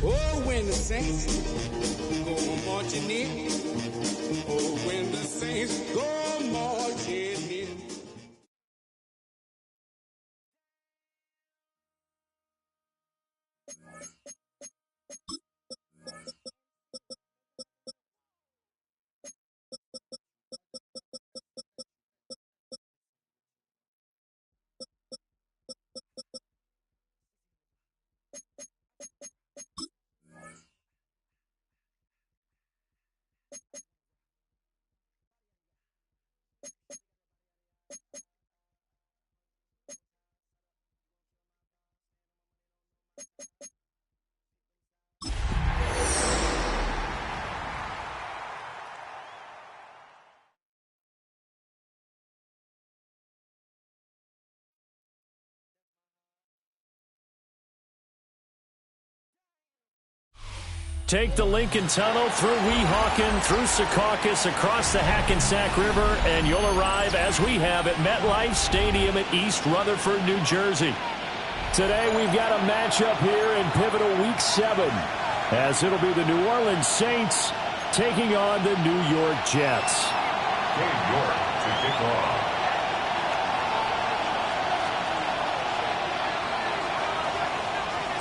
Oh, when the saints go marching in. Oh, when the saints go marching in. Take the Lincoln Tunnel through Weehawken, through Secaucus, across the Hackensack River, and you'll arrive, as we have, at MetLife Stadium at East Rutherford, New Jersey. Today we've got a matchup here in pivotal Week 7, as it'll be the New Orleans Saints taking on the New York Jets. New York to kick off.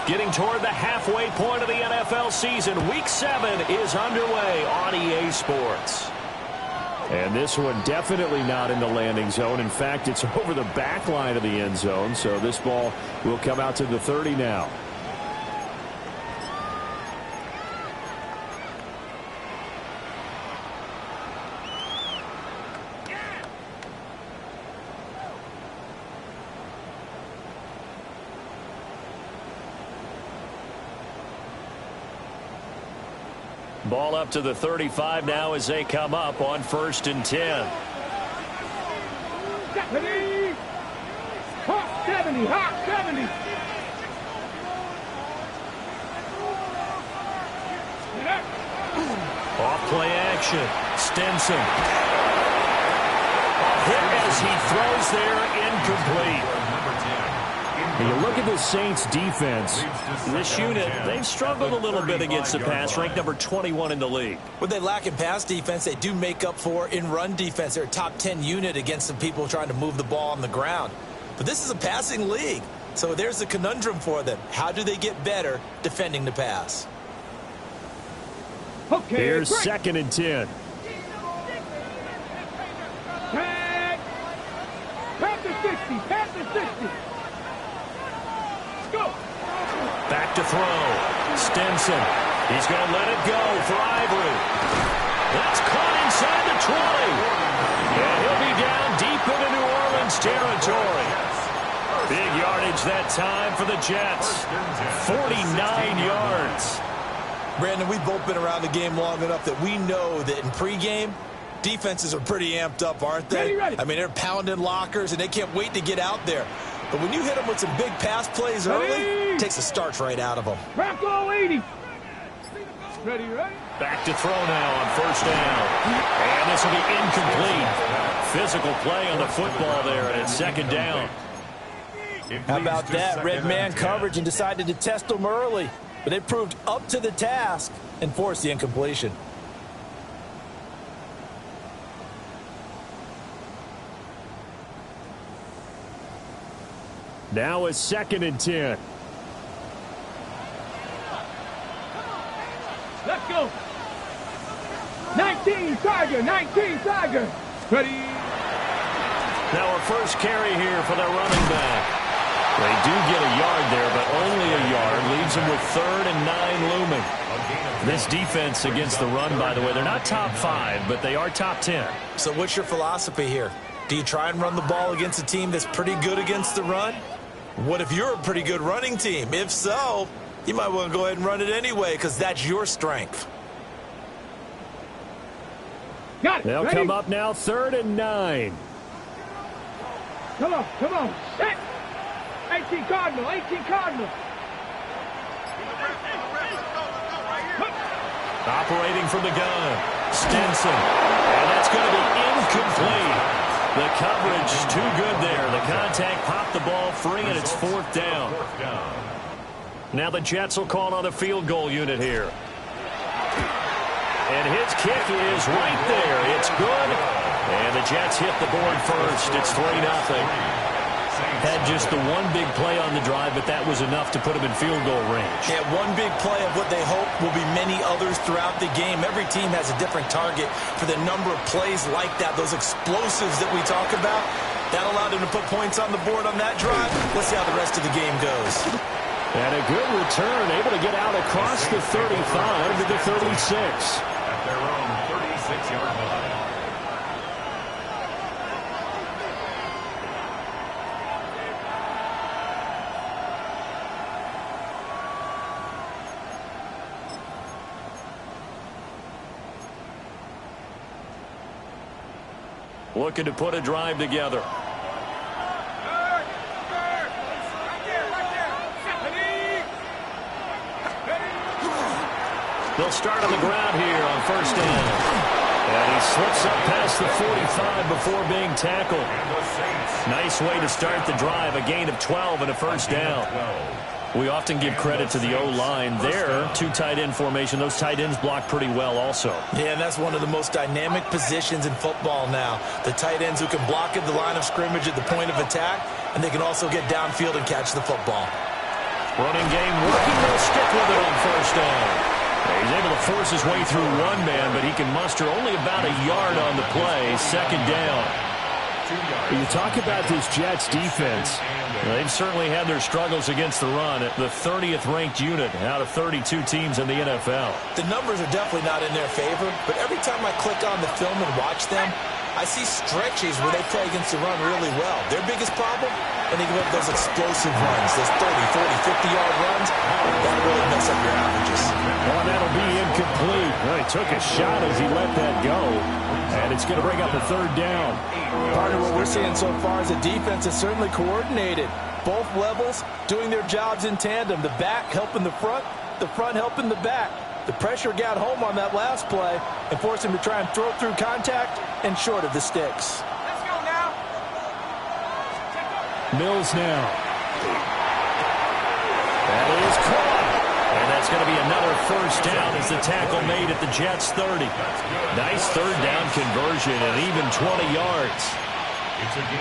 Getting toward the halfway point of the NFL season, Week 7 is underway on EA Sports. And this one definitely not in the landing zone. In fact, it's over the back line of the end zone, so this ball will come out to the 30 now. Ball up to the 35 now as they come up on 1st and 10. Hot 70, hot 70. Off play action. Stinson. Hit as he throws there, incomplete. When you look at the Saints defense, this unit, they've struggled a little bit against the pass, ranked number 21 in the league. What they lack in pass defense, they do make up for in run defense. They're a top 10 unit against some people trying to move the ball on the ground. But this is a passing league, so there's a conundrum for them. How do they get better defending the pass? Okay, here's break. 2nd and 10. Tag. Pass to 60, pass to 60. Go. Back to throw. Stinson. He's going to let it go for Ivory. That's caught inside the 20. And he'll be down deep into New Orleans territory. Big yardage that time for the Jets. 49 yards. Brandon, we've both been around the game long enough that we know that in pregame, defenses are pretty amped up, aren't they? Ready. I mean, they're pounding lockers, and they can't wait to get out there. But when you hit them with some big pass plays early, it takes the starch right out of them. Bronco 80. Ready. Back to throw now on 1st down. And this will be incomplete. Physical play on the football there, and it's 2nd down. How about that? Red man coverage and decided to test them early. But it proved up to the task and forced the incompletion. Now it's 2nd and 10. Let's go. 19 Tiger, 19 Tiger. Ready. Now our first carry here for their running back. They do get a yard there, but only a yard. Leaves them with 3rd and 9 looming. This defense against the run, by the way, they're not top 5, but they are top 10. So what's your philosophy here? Do you try and run the ball against a team that's pretty good against the run? What if you're a pretty good running team? If so, you might want to go ahead and run it anyway because that's your strength. Got it. They'll Ready? come up now 3rd and 9. Come on. Set. 18 Cardinal, 18 Cardinal. Operating from the gun. Stinson. And that's going to be incomplete. The coverage too good there. The contact popped the ball free, and it's 4th down. Now the Jets will call on the field goal unit here. And his kick is right there. It's good. And the Jets hit the board first. It's 3-0. Had just the one big play on the drive, but that was enough to put them in field goal range. Yeah, one big play of what they hope will be many others throughout the game. Every team has a different target for the number of plays like that, those explosives that we talk about. That allowed them to put points on the board on that drive. Let's see how the rest of the game goes. And a good return, able to get out across the 35 to the 36. At their own 36-yard line. Looking to put a drive together. They'll start on the ground here on 1st down. And he slips up past the 45 before being tackled. Nice way to start the drive. A gain of 12 and a 1st down. We often give credit to the O-line there. 2 tight end formation. Those tight ends block pretty well also. Yeah, and that's one of the most dynamic positions in football now. The tight ends who can block at the line of scrimmage at the point of attack, and they can also get downfield and catch the football. Running game working. They'll stick with it on 1st down. He's able to force his way through one man, but he can muster only about a yard on the play. 2nd down. You talk about this Jets defense. They've certainly had their struggles against the run. At the 30th ranked unit out of 32 teams in the NFL. The numbers are definitely not in their favor, but every time I click on the film and watch them, I see stretches where they play against the run really well. Their biggest problem, and they give up those explosive runs, those 30, 40, 50-yard runs, that really mess up your averages. Well, that'll be incomplete. Well, he took a shot as he let that go, and it's going to bring up a third down. Partner, what we're seeing so far is the defense is certainly coordinated. Both levels doing their jobs in tandem. The back helping the front helping the back. The pressure got home on that last play and forced him to try and throw through contact and short of the sticks. Let's go now. Mills now. That is caught. And that's going to be another first down as the tackle made at the Jets' 30. Nice third down conversion and even 20 yards.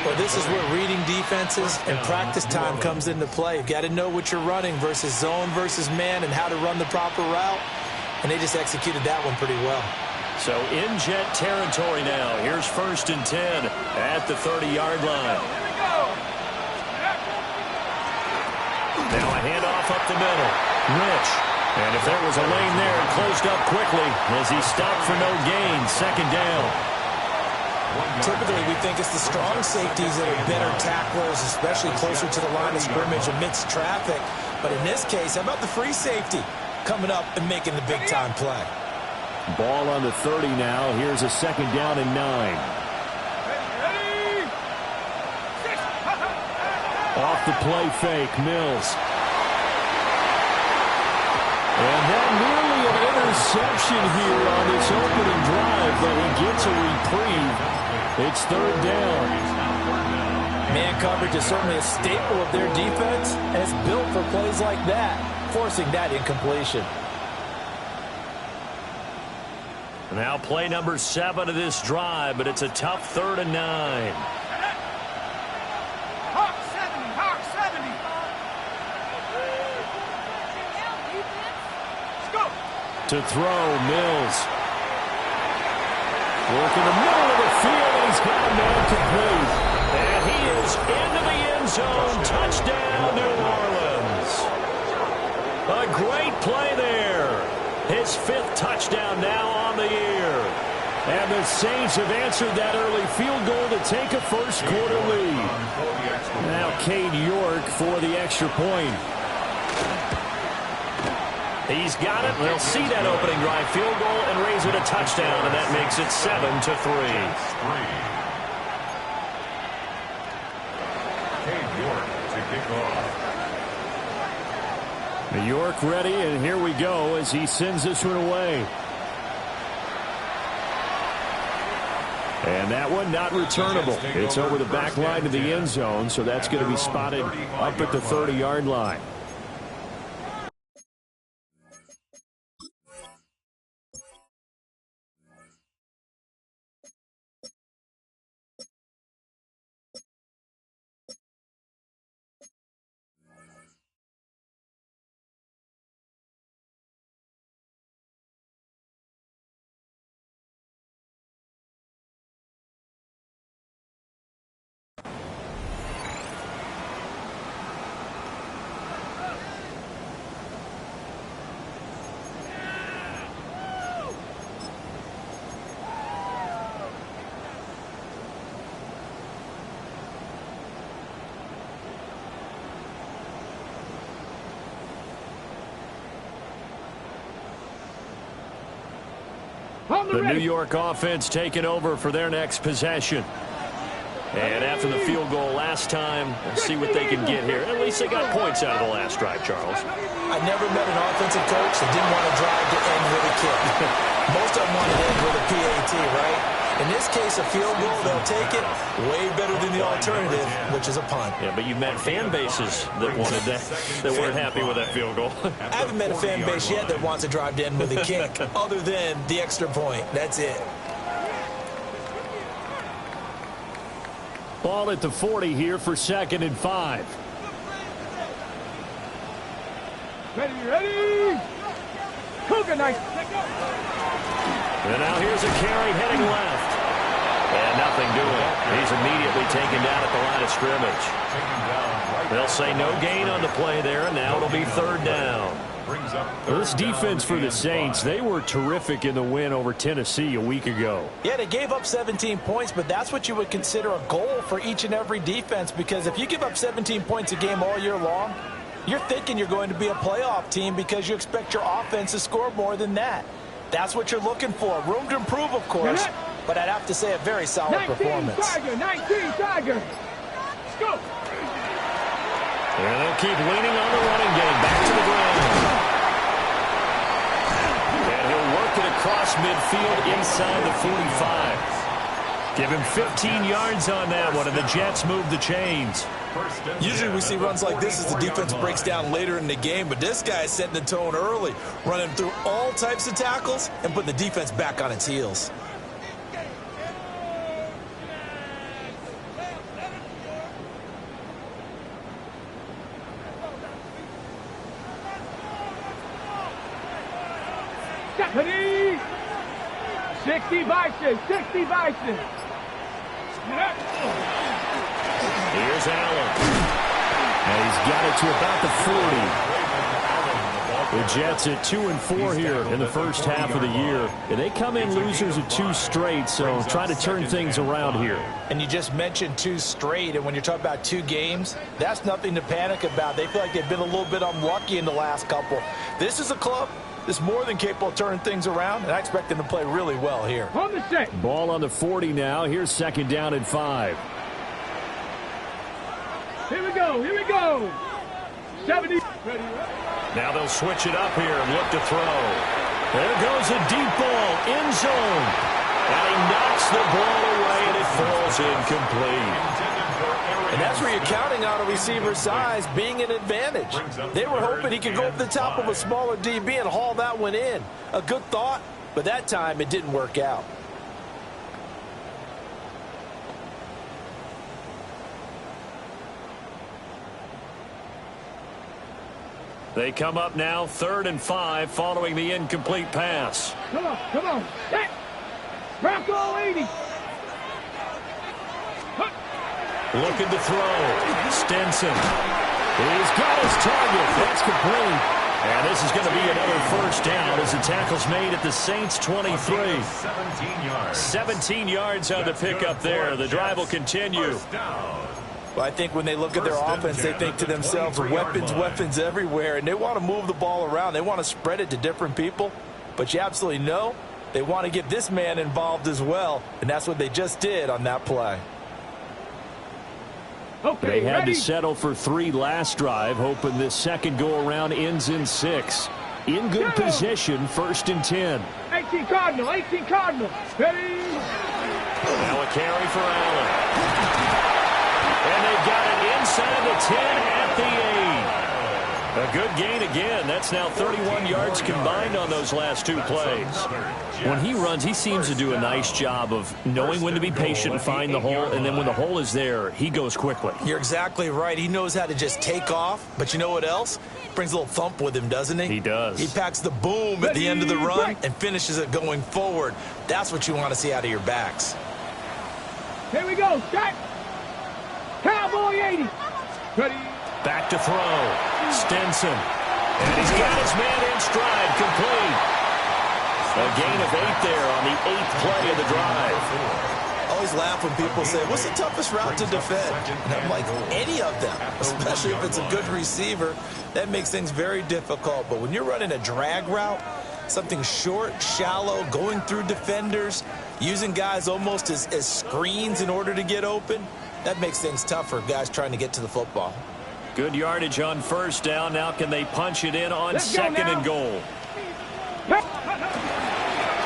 Well, this is where reading defenses and practice time comes into play. You've got to know what you're running versus zone versus man and how to run the proper route. And they just executed that one pretty well. So in Jet territory now. Here's 1st and 10 at the 30-yard line. Now a handoff up the middle. Rich. And if there was a lane there, it closed up quickly as he stopped for no gain. 2nd down. Typically, we think it's the strong safeties that are better tacklers, especially closer to the line of scrimmage amidst traffic. But in this case, how about the free safety coming up and making the big-time play? Ball on the 30 now. Here's a 2nd down and 9. Off the play fake, Mills. And then nearly an interception here on this opening drive, but he gets a reprieve. It's 3rd down. Man coverage is certainly a staple of their defense, and it's built for plays like that, forcing that incompletion. Now play number 7 of this drive, but it's a tough 3rd and 9. Hawk 70. Let's go. To throw, Mills. Work in the middle of the field, and he's got a man complete. And he is into the end zone. Touchdown, New Orleans. A great play there. His 5th touchdown now on the year. And the Saints have answered that early field goal to take a first-quarter lead. Now Cade York for the extra point. He's got it. They'll see that opening drive field goal and raise it a touchdown, and that makes it 7-3. Cade York to kick off. York ready, and here we go as he sends this one away. And that one not returnable. It's over the back line to the end zone, so that's going to be spotted up at the 30-yard line. The New York offense taking over for their next possession. And after the field goal last time, we'll see what they can get here. At least they got points out of the last drive, Charles. I never met an offensive coach that didn't want to drive to end with a kick. Most of them want to end with a PAT, right? In this case, a field goal, they'll take it way better than the alternative, which is a punt. Yeah, but you've met fan bases that wanted that, that weren't happy with that field goal. I haven't met a fan base yet that wants to drive to end with a kick, other than the extra point. That's it. Ball at the 40 here for 2nd and 5. Ready. Cougar nice. And now here's a carry heading left. And nothing doing. He's immediately taken down at the line of scrimmage. They'll say no gain on the play there, and now it'll be 3rd down. brings up Well, this defense for the Saints, they were terrific in the win over Tennessee a week ago. Yeah, they gave up 17 points, but that's what you would consider a goal for each and every defense, because if you give up 17 points a game all year long, you're thinking you're going to be a playoff team because you expect your offense to score more than that. That's what you're looking for. Room to improve, of course, but I'd have to say a very solid performance. 19 Tiger. Let's go. And they'll keep leaning on the running game. Back to the ground. And he'll work it across midfield inside the 45. Give him 15 yards on that one, and the Jets move the chains. Usually we see runs like this as the defense breaks down later in the game, but this guy is setting the tone early, running through all types of tackles and putting the defense back on its heels. Stephanie! 60 Bison, 60 Bison. Here's Allen. And he's got it to about the 40. The Jets at 2-4 here in the first half of the year. And they come in losers of 2 straight, so try to turn things around here. And you just mentioned 2 straight, and when you're talking about 2 games, that's nothing to panic about. They feel like they've been a little bit unlucky in the last couple. This is a club that's more than capable of turning things around, and I expect them to play really well here. On the set. Ball on the 40 now. Here's 2nd down and 5. Here we go. 70. Now they'll switch it up here and look to throw. There goes a deep ball, end zone. And he knocks the ball away, and it falls incomplete. And that's where you're counting on a receiver's size being an advantage. They were hoping he could go up the top of a smaller DB and haul that one in. A good thought, but that time it didn't work out. They come up now 3rd and 5 following the incomplete pass. Come on. Set. Bronco 80. Looking to throw. Stenson. He's got his target. That's complete. And this is going to be another first down as the tackle's made at the Saints 23. 17 yards on the pickup there. The drive will continue. Well, I think when they look at their offense, they think to themselves, weapons everywhere, and they want to move the ball around. They want to spread it to different people, but you absolutely know they want to get this man involved as well, and that's what they just did on that play. Okay, they had ready? to settle for 3 last drive, hoping this second go-around ends in 6. In good position, 1st and 10. 18 Cardinal. Ready? Now a carry for Allen. And they've got it inside the 10 at the 8. A good gain again. That's now 31 yards combined on those last 2 plays. When he runs, he seems to do a nice job of knowing when to be patient and find the hole, and then when the hole is there, he goes quickly. You're exactly right. He knows how to just take off, but you know what else? Brings a little thump with him, doesn't he? He does. He packs the boom at the end of the run and finishes it going forward. That's what you want to see out of your backs. Here we go. Set. Cowboy 80. Ready? Back to throw. Stenson. And he's got his man in stride, complete. A gain of 8 there on the 8th play of the drive. I always laugh when people say, what's the toughest route to defend? And I'm like, any of them, especially if it's a good receiver. That makes things very difficult. But when you're running a drag route, something short, shallow, going through defenders, using guys almost as screens in order to get open, that makes things tough for guys trying to get to the football. Good yardage on 1st down. Now can they punch it in on 2nd and goal?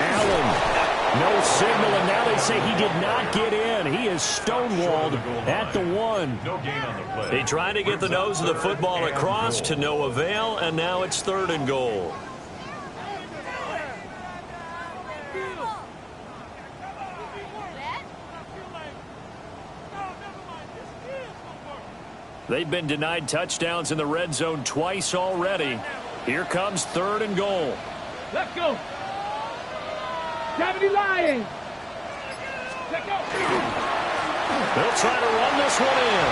Allen, no signal, and now they say he did not get in. He is stonewalled at the 1. They try to get the nose of the football across to no avail, and now it's 3rd and goal. They've been denied touchdowns in the red zone twice already. Here comes 3rd and goal. Let's go. 70 Lions. Let's go. They'll try to run this one in.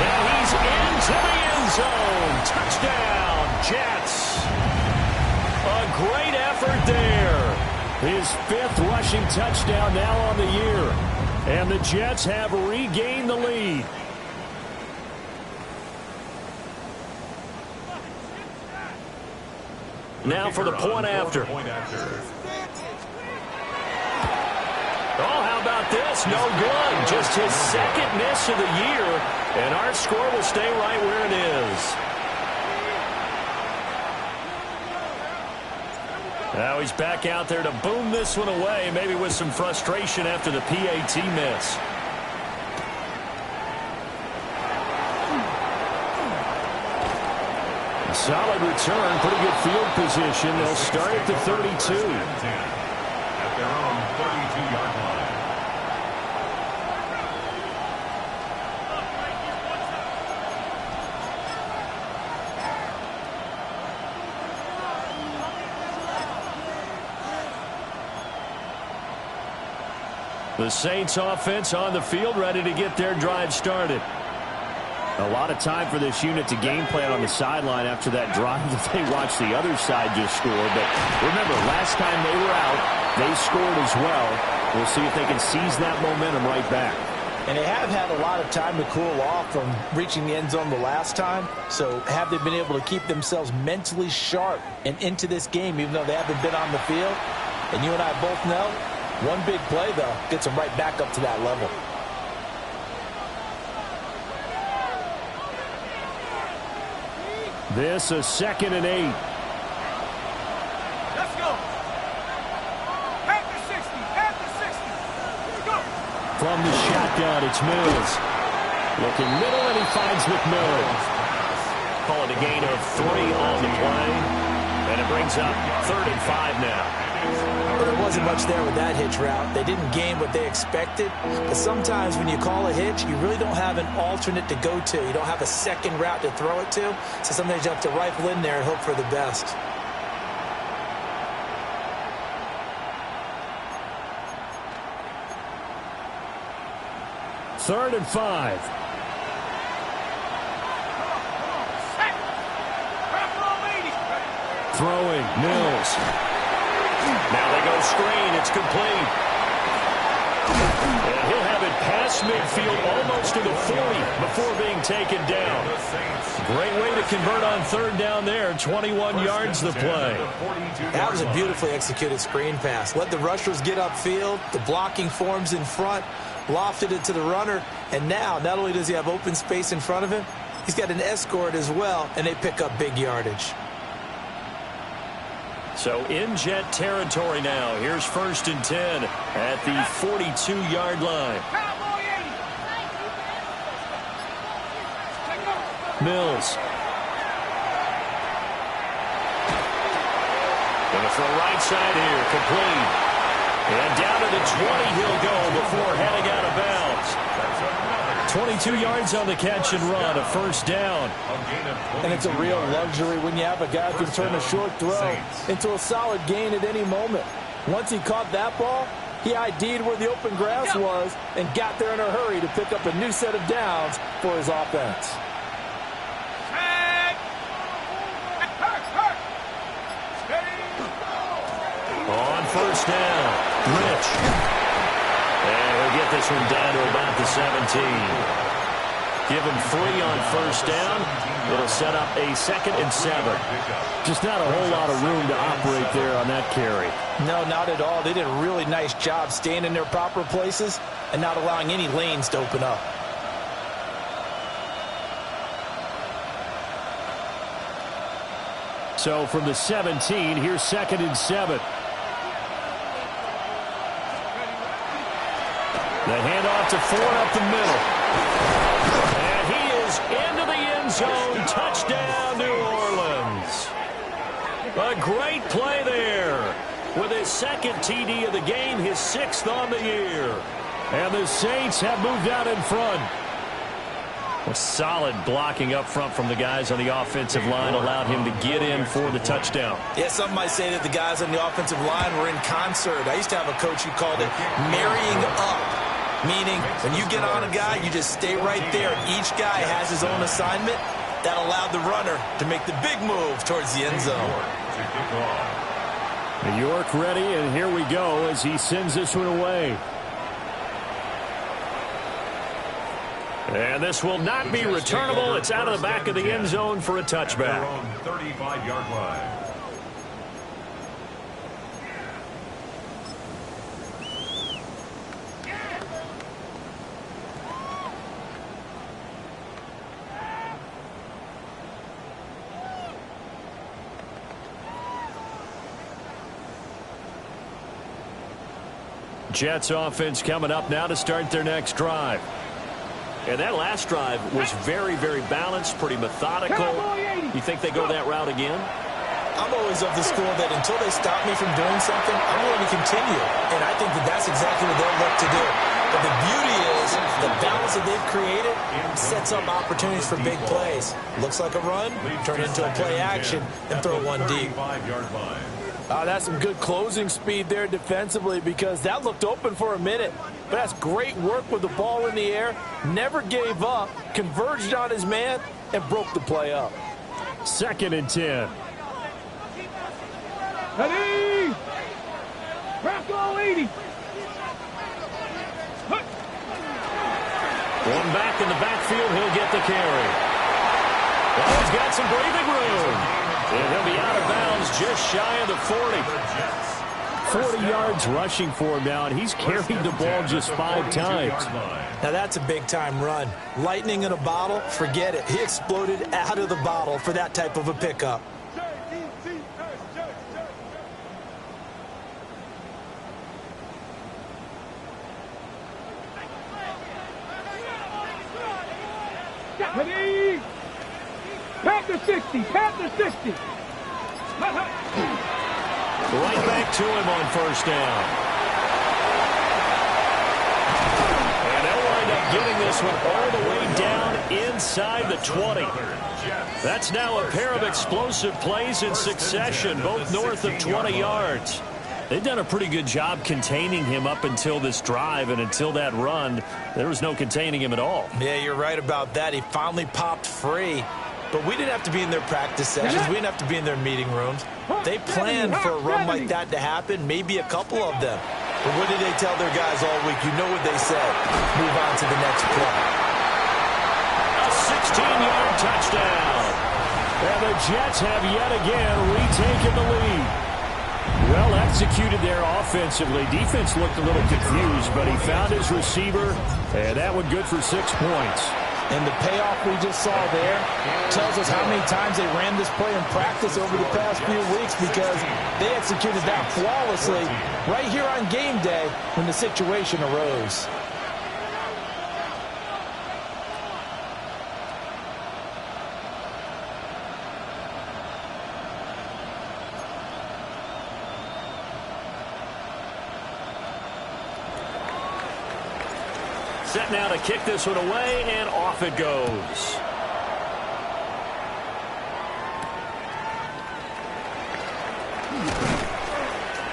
And he's into the end zone. Touchdown, Jets. His 5th rushing touchdown now on the year. And the Jets have regained the lead. Now for the point after. Oh, how about this? No good. Just his 2nd miss of the year. And our score will stay right where it is. Now he's back out there to boom this one away, maybe with some frustration after the PAT miss. Solid return, pretty good field position. They'll start at the 32. At their own 32-yard line. The Saints offense on the field, ready to get their drive started. A lot of time for this unit to game plan on the sideline after that drive that they watched the other side just score. But remember, last time they were out, they scored as well. We'll see if they can seize that momentum right back. And they have had a lot of time to cool off from reaching the end zone the last time. So have they been able to keep themselves mentally sharp and into this game, even though they haven't been on the field? And you and I both know, one big play, though, gets them right back up to that level. This a 2nd and 8. Let's go. At the 60. At the 60. Here we go. From the shotgun, it's Mills. Looking middle, and he finds McMillan. Call it a gain of 3 on the play. And it brings up 3rd and 5 now. Well, there wasn't much there with that hitch route. They didn't gain what they expected. But sometimes when you call a hitch, you really don't have an alternate to go to. You don't have a second route to throw it to. So sometimes you have to rifle in there and hope for the best. Third and 5. Throwing, Mills. Now they go screen. It's complete. And he'll have it past midfield almost to the 40 before being taken down. Great way to convert on 3rd down there. 21 yards the play. That was a beautifully executed screen pass. Let the rushers get upfield. The blocking forms in front. Lofted it to the runner. And now, not only does he have open space in front of him, he's got an escort as well, and they pick up big yardage. So in Jet territory now. Here's 1st and 10 at the 42-yard line. Mills. Gonna throw right side here, complete. And down to the 20 he'll go before heading out of bounds. 22 yards on the catch and run, a 1st down. And it's a real luxury when you have a guy who can turn a short throw into a solid gain at any moment. Once he caught that ball, he ID'd where the open grass was and got there in a hurry to pick up a new set of downs for his offense. On 1st down, Rich. And he'll get this one down to about the 17. Give him 3 on 1st down. It'll set up a 2nd and 7. Just not a whole lot of room to operate there on that carry. No, not at all. They did a really nice job staying in their proper places and not allowing any lanes to open up. So from the 17, here's 2nd and 7. The handoff to Ford up the middle. And he is into the end zone. Touchdown, New Orleans. A great play there. With his 2nd TD of the game, his 6th on the year. And the Saints have moved out in front. A solid blocking up front from the guys on the offensive line allowed him to get in for the touchdown. Yeah, some might say that the guys on the offensive line were in concert. I used to have a coach who called it marrying up. Meaning, when you get on a guy, you just stay right there. Each guy has his own assignment. That allowed the runner to make the big move towards the end zone. York ready, and here we go as he sends this one away. And this will not be returnable. It's out of the back of the end zone for a touchback. 35-yard line. Jets offense coming up now to start their next drive. And that last drive was very, very balanced, pretty methodical. You think they go that route again? I'm always of the school that until they stop me from doing something, I'm going to continue. And I think that that's exactly what they'll look to do. But the beauty is the balance that they've created sets up opportunities for big plays. Looks like a run, turn into a play action, and throw one deep. That's some good closing speed there defensively because that looked open for a minute. But that's great work with the ball in the air. Never gave up, converged on his man, and broke the play up. 2nd and 10. Ready! Rocco 80. One back in the backfield, he'll get the carry. Well, he's got some breathing room. And he'll be out of bounds just shy of the 40. 40 yards rushing for him now, and he's carried the ball just 5 times. Now that's a big-time run. Lightning in a bottle, forget it. He exploded out of the bottle for that type of a pickup. Ready! Pat the 60, pat the 60. Right back to him on 1st down. And they'll wind up getting this one all the way down inside the 20. That's now a pair of explosive plays in succession, both north of 20 yards. They've done a pretty good job containing him up until this drive, and until that run, there was no containing him at all. Yeah, you're right about that. He finally popped free. But we didn't have to be in their practice sessions. We didn't have to be in their meeting rooms. They planned for a run like that to happen, maybe a couple of them. But what did they tell their guys all week? You know what they said. Move on to the next play. A 16-yard touchdown. And the Jets have yet again retaken the lead. Well executed there offensively. Defense looked a little confused, but he found his receiver, and that one good for 6 points. And the payoff we just saw there tells us how many times they ran this play in practice over the past few weeks because they executed that flawlessly right here on game day when the situation arose. Set now to kick this one away, and off it goes.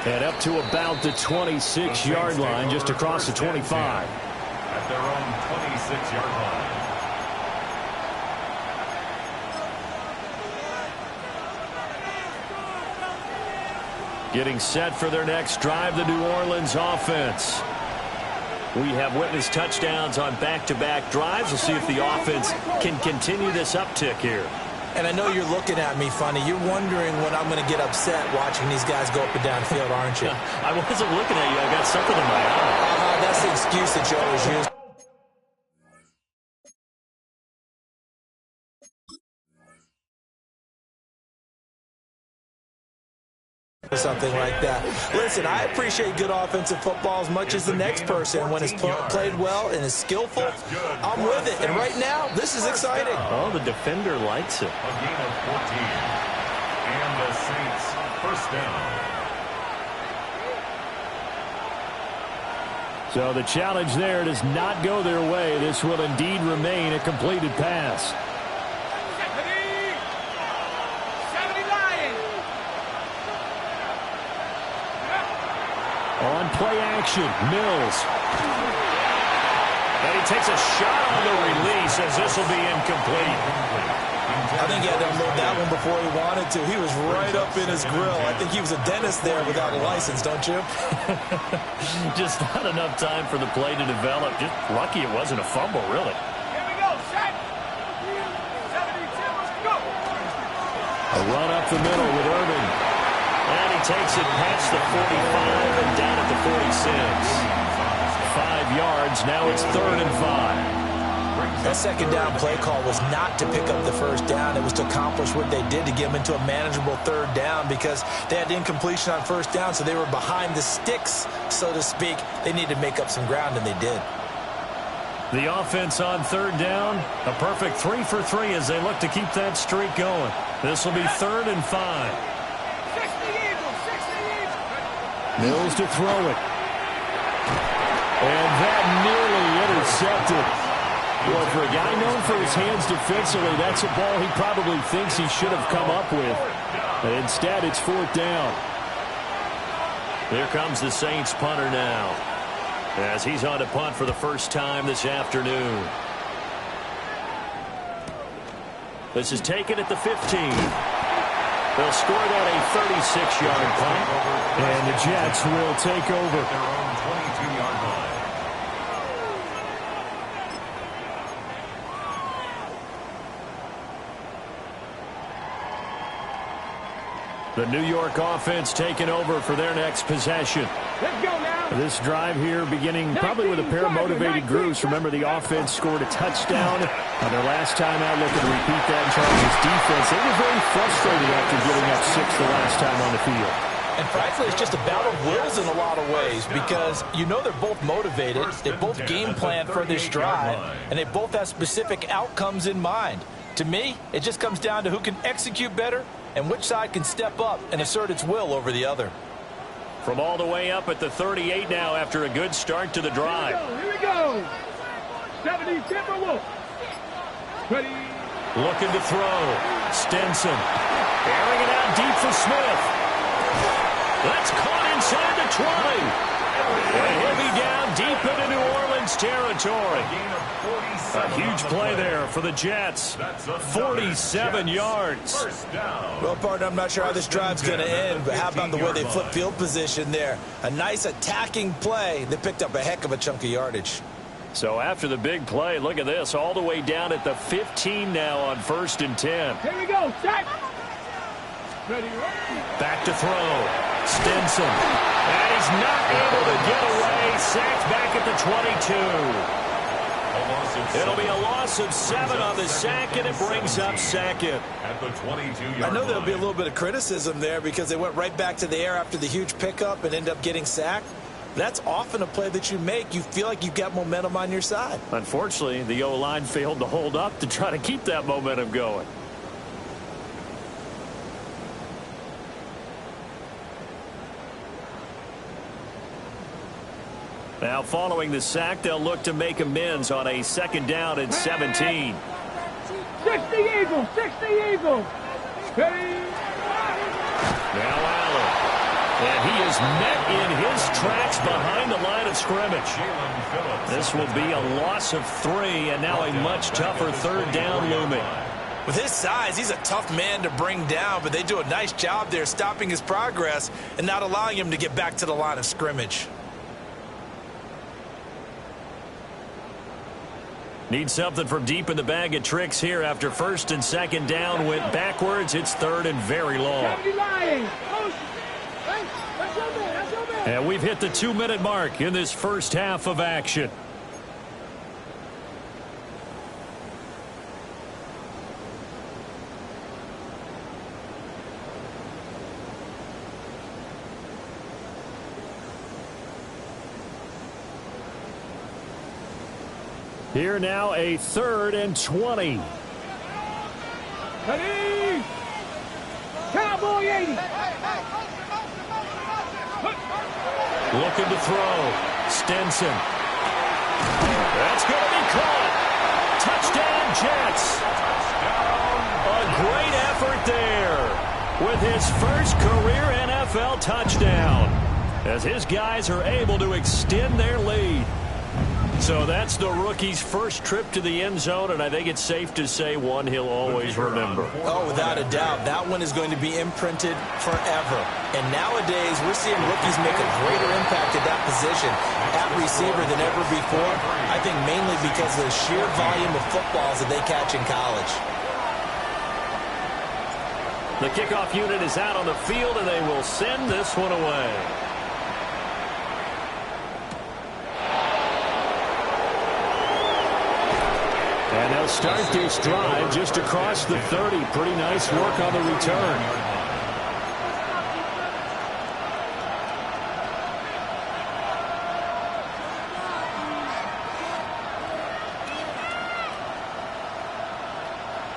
And up to about the 26-yard line, just across the 25. At their own 26-yard line. Getting set for their next drive, the New Orleans offense. We have witnessed touchdowns on back-to-back drives. We'll see if the offense can continue this uptick here. And I know you're looking at me funny. You're wondering when I'm going to get upset watching these guys go up and down field, aren't you? I wasn't looking at you. I got something in my eye. That's the excuse that you always use. Or something like that. Listen, I appreciate good offensive football as much as the next person. When it's played well and is skillful, I'm with it. And right now, this is exciting. Oh, the defender likes it. A gain of 14. And the Saints, 1st down. So the challenge there does not go their way. This will indeed remain a completed pass. On play action, Mills. And he takes a shot on the release as this will be incomplete. I think he had to unload that one before he wanted to. He was right up in his grill. I think he was a dentist there without a license, don't you? Just not enough time for the play to develop. Just lucky it wasn't a fumble, really. Here we go, set. 72, let's go. A run up the middle with Irving. And he takes it past the 45 and down at the 46. 5 yards. Now it's 3rd and 5. That second down play call was not to pick up the first down. It was to accomplish what they did to get them into a manageable 3rd down because they had incompletion on first down, so they were behind the sticks, so to speak. They needed to make up some ground, and they did. The offense on 3rd down, a perfect 3 for 3 as they look to keep that streak going. This will be 3rd and 5. 60 Eagles, 60 Eagles. Mills to throw it. And that nearly intercepted. Well, for a guy known for his hands defensively, that's a ball he probably thinks he should have come up with. And instead, it's 4th down. Here comes the Saints punter now, as he's on to punt for the first time this afternoon. This is taken at the 15. They'll score that a 36-yard punt, and the Jets will take over. Their own 22-yard line. The New York offense taking over for their next possession. Let's go now. This drive here beginning probably with a pair of motivated groups. Remember, the offense scored a touchdown on their last time out, looking to repeat that in Chargers defense. They were very frustrated after giving up 6 the last time on the field. And frankly, it's just a battle of wills in a lot of ways because you know they're both motivated, they both game plan for this drive, and they both have specific outcomes in mind. To me, it just comes down to who can execute better and which side can step up and assert its will over the other. From all the way up at the 38 now after a good start to the drive. Here we go. 70 Timberwolves. Ready. Looking to throw. Stinson. Airing it out deep for Smith. That's caught inside the 20. And he'll be down deep into New Orleans territory. A huge play there for the Jets. 47 yards. Well, partner, I'm not sure how this drive's going to end, but how about the way they flip field position there? A nice attacking play. They picked up a heck of a chunk of yardage. So after the big play, look at this, all the way down at the 15 now on 1st and 10. Here we go, set. Ready. Back to throw. Stinson. And he's not able to get away. Sacked back at the 22. It'll be a loss of 7 on the sack, and it brings up 2nd. At the 22-yard I know there'll be a line. little bit of criticism there because they went right back to the air after the huge pickup and end up getting sacked. That's often a play that you make. You feel like you've got momentum on your side. Unfortunately, the O-line failed to hold up to try to keep that momentum going. Now, following the sack, they'll look to make amends on a 2nd down and 17. 60 Eagles, 60 Eagles. Ready. Now Allen. And he is met in his tracks behind the line of scrimmage. This will be a loss of 3, and now a much tougher 3rd down looming. With his size, he's a tough man to bring down, but they do a nice job there stopping his progress and not allowing him to get back to the line of scrimmage. Need something from deep in the bag of tricks here after 1st and 2nd down went backwards. It's 3rd and very long. And we've hit the 2-minute mark in this first half of action. Here now a 3rd and 20. Ready. Cowboy 80. Looking to throw. Stinson. That's going to be caught. Touchdown, Jets. A great effort there with his first career NFL touchdown as his guys are able to extend their lead. So that's the rookie's first trip to the end zone, and I think it's safe to say one he'll always remember. Oh, without a doubt. That one is going to be imprinted forever. And nowadays, we're seeing rookies make a greater impact at that position at receiver than ever before. I think mainly because of the sheer volume of footballs that they catch in college. The kickoff unit is out on the field, and they will send this one away. And they'll start this drive just across the 30. Pretty nice work on the return.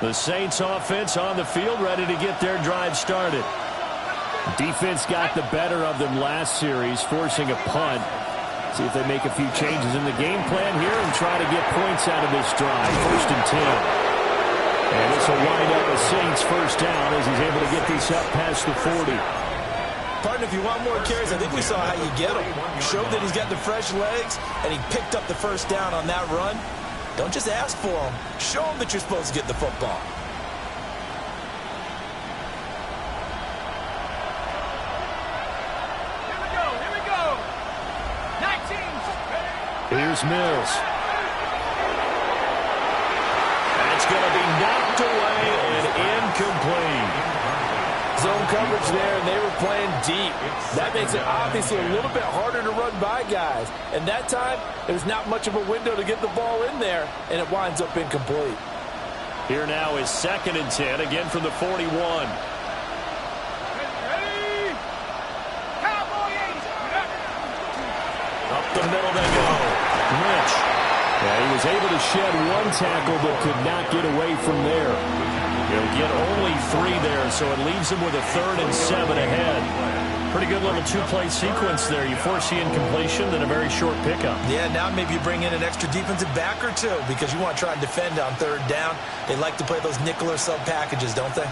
The Saints offense on the field, ready to get their drive started. Defense got the better of them last series, forcing a punt. See if they make a few changes in the game plan here and try to get points out of this drive. 1st and 10. And this will wind up a Saints first down as he's able to get this up past the 40. Partner, if you want more carries, I think we saw how you get him. Showed that he's got the fresh legs, and he picked up the first down on that run. Don't just ask for him. Show him that you're supposed to get the football. Here's Mills. That's going to be knocked away and incomplete. Zone coverage there, and they were playing deep. That makes it obviously a little bit harder to run by guys. And that time, there's not much of a window to get the ball in there, and it winds up incomplete. Here now is 2nd and 10, again from the 41. Up the middle they go. Lynch. Yeah, he was able to shed one tackle but could not get away from there. He'll get only 3 there, so it leaves him with a 3rd and 7 ahead. Pretty good little 2-play sequence there. You force the incompletion, then a very short pickup. Yeah, now maybe you bring in an extra defensive back or two because you want to try and defend on 3rd down. They like to play those nickel or sub packages, don't they?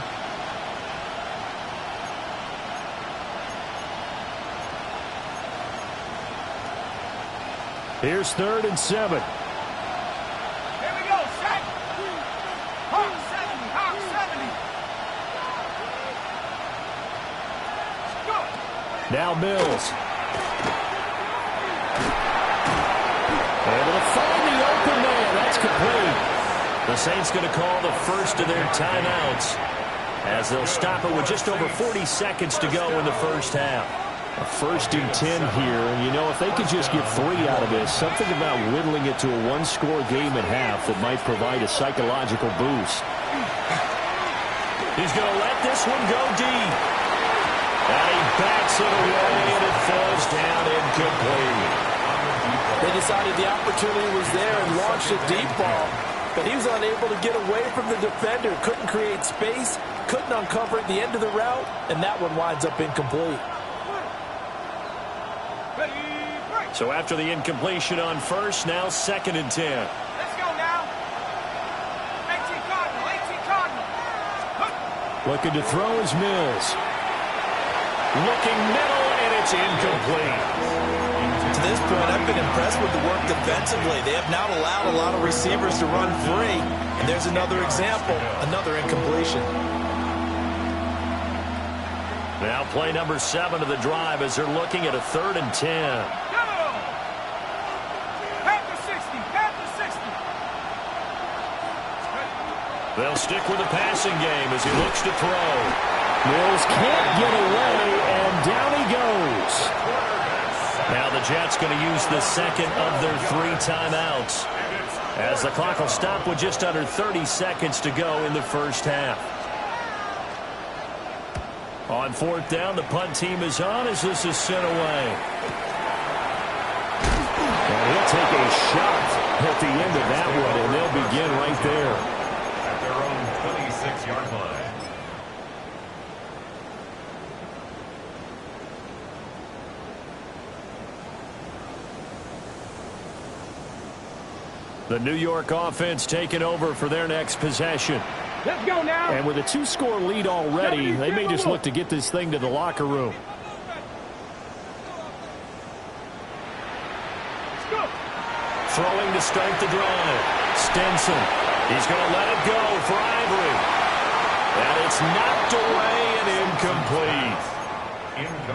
Here's 3rd and 7. Here we go, set. Hawk 70, Hawk 70. Go. Now Mills. Able to find the open man. That's complete. The Saints going to call the first of their timeouts as they'll stop it with just over 40 seconds to go in the first half. A 1st and 10 here, and you know, if they could just get 3 out of this, something about whittling it to a 1-score game at half that might provide a psychological boost. He's going to let this one go deep. And he backs it away, and it falls down incomplete. They decided the opportunity was there and launched a deep ball, but he was unable to get away from the defender, couldn't create space, couldn't uncover at the end of the route, and that one winds up incomplete. So after the incompletion on 1st, now 2nd and 10. Let's go now. 18 Cardinal. Looking to throw is Mills. Looking middle, and it's incomplete. To this point, I've been impressed with the work defensively. They have not allowed a lot of receivers to run free. And there's another example, another incompletion. Now play number 7 of the drive as they're looking at a 3rd and 10. They'll stick with the passing game as he looks to throw. Mills can't get away, and down he goes. Now the Jets going to use the 2nd of their 3 timeouts as the clock will stop with just under 30 seconds to go in the first half. On 4th down, the punt team is on as this is sent away. And he'll take a shot at the end of that one, and they'll begin right there. Their own 26-yard line. The New York offense taking over for their next possession. Let's go now. And with a 2-score lead already, they may just look to get this thing to the locker room. throwing to start the drive. Stinson. He's going to let it go for Ivory. And it's knocked away and incomplete.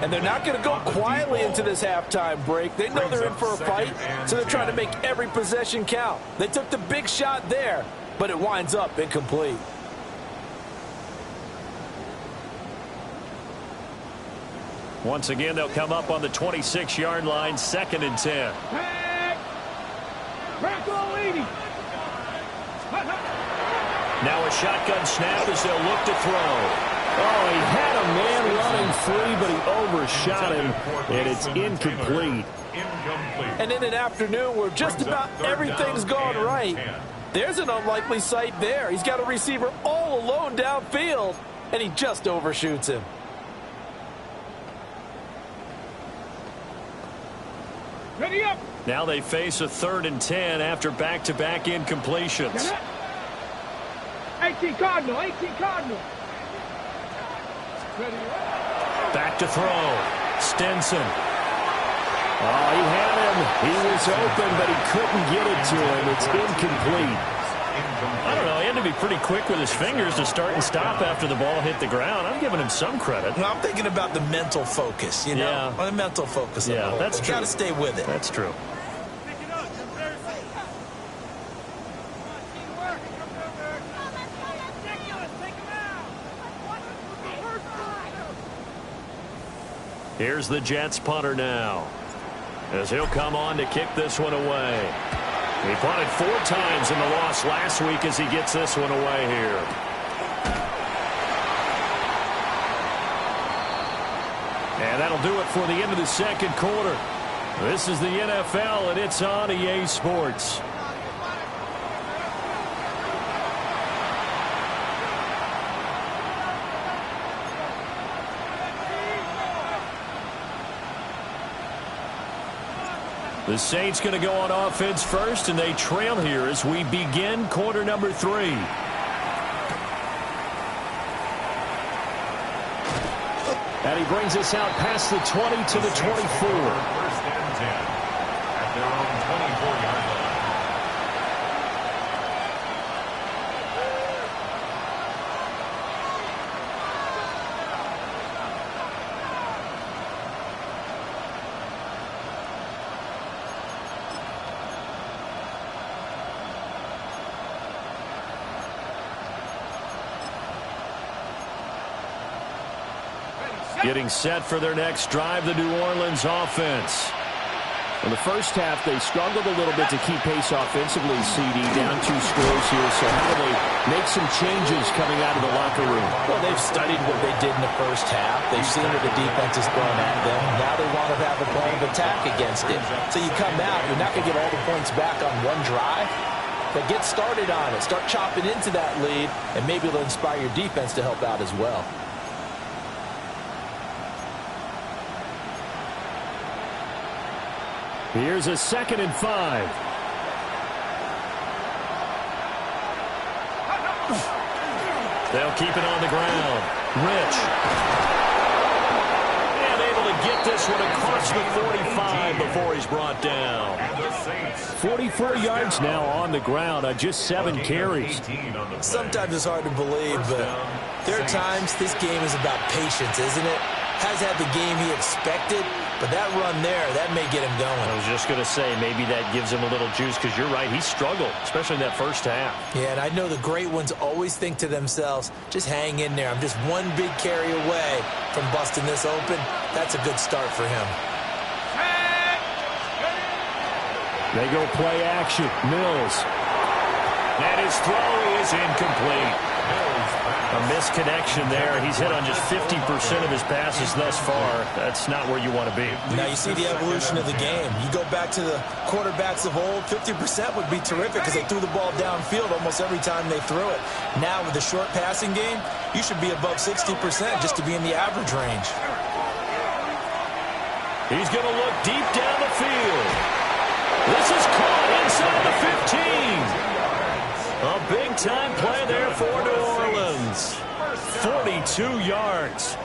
And they're not going to go quietly into this halftime break. They know they're in for a fight, so they're trying to make every possession count. They took the big shot there, but it winds up incomplete. Once again, they'll come up on the 26-yard line, 2nd and 10. Now a shotgun snap as they'll look to throw. Oh, he had a man running free, but he overshot him, and it's incomplete. And in an afternoon where just about everything's gone right, there's an unlikely sight there. He's got a receiver all alone downfield, and he just overshoots him. Ready up. Now they face a 3rd and 10 after back-to-back incompletions. 18 Cardinal, 18 Cardinal. Back to throw. Stinson. Oh, he had him. He was open, but he couldn't get it to him. It's incomplete. I don't know. He had to be pretty quick with his fingers to start and stop after the ball hit the ground. I'm giving him some credit. Well, I'm thinking about the mental focus, you know? Yeah. The mental focus. Yeah, that's true. Got to stay with it. That's true. Here's the Jets punter now, as he'll come on to kick this one away. He punted 4 times in the loss last week as he gets this one away here. And that'll do it for the end of the 2nd quarter. This is the NFL, and it's on EA Sports. The Saints going to go on offense first, and they trail here as we begin quarter number 3. And he brings us out past the 20 to the 24. 1st and 10 at their own 24-yard line. Getting set for their next drive, the New Orleans offense. In the first half, they struggled a little bit to keep pace offensively, CD, down 2 scores here. So how do they make some changes coming out of the locker room? Well, they've studied what they did in the first half. They've seen what the defense is throwing at them. Now they want to have a plan of attack against it. So you come out, you're not going to get all the points back on one drive. But get started on it. Start chopping into that lead, and maybe it'll inspire your defense to help out as well. Here's a 2nd and 5. They'll keep it on the ground. Rich. And able to get this one across the 45 before he's brought down. 44 yards now on the ground on just 7 carries. Sometimes it's hard to believe, but there are times this game is about patience, isn't it? Has had the game he expected, but that run there, that may get him going. I was just going to say, maybe that gives him a little juice, because you're right, he struggled, especially in that first half. Yeah, and I know the great ones always think to themselves, just hang in there. I'm just one big carry away from busting this open. That's a good start for him. They go play action. Mills. And his throw is incomplete. A misconnection there. He's hit on just 50% of his passes thus far. That's not where you want to be. Now you see the evolution of the game. You go back to the quarterbacks of old, 50% would be terrific because they threw the ball downfield almost every time they threw it. Now with the short passing game, you should be above 60% just to be in the average range. He's going to look deep down the field. This is caught inside the 15. A big-time play there for New Orleans. 42 yards.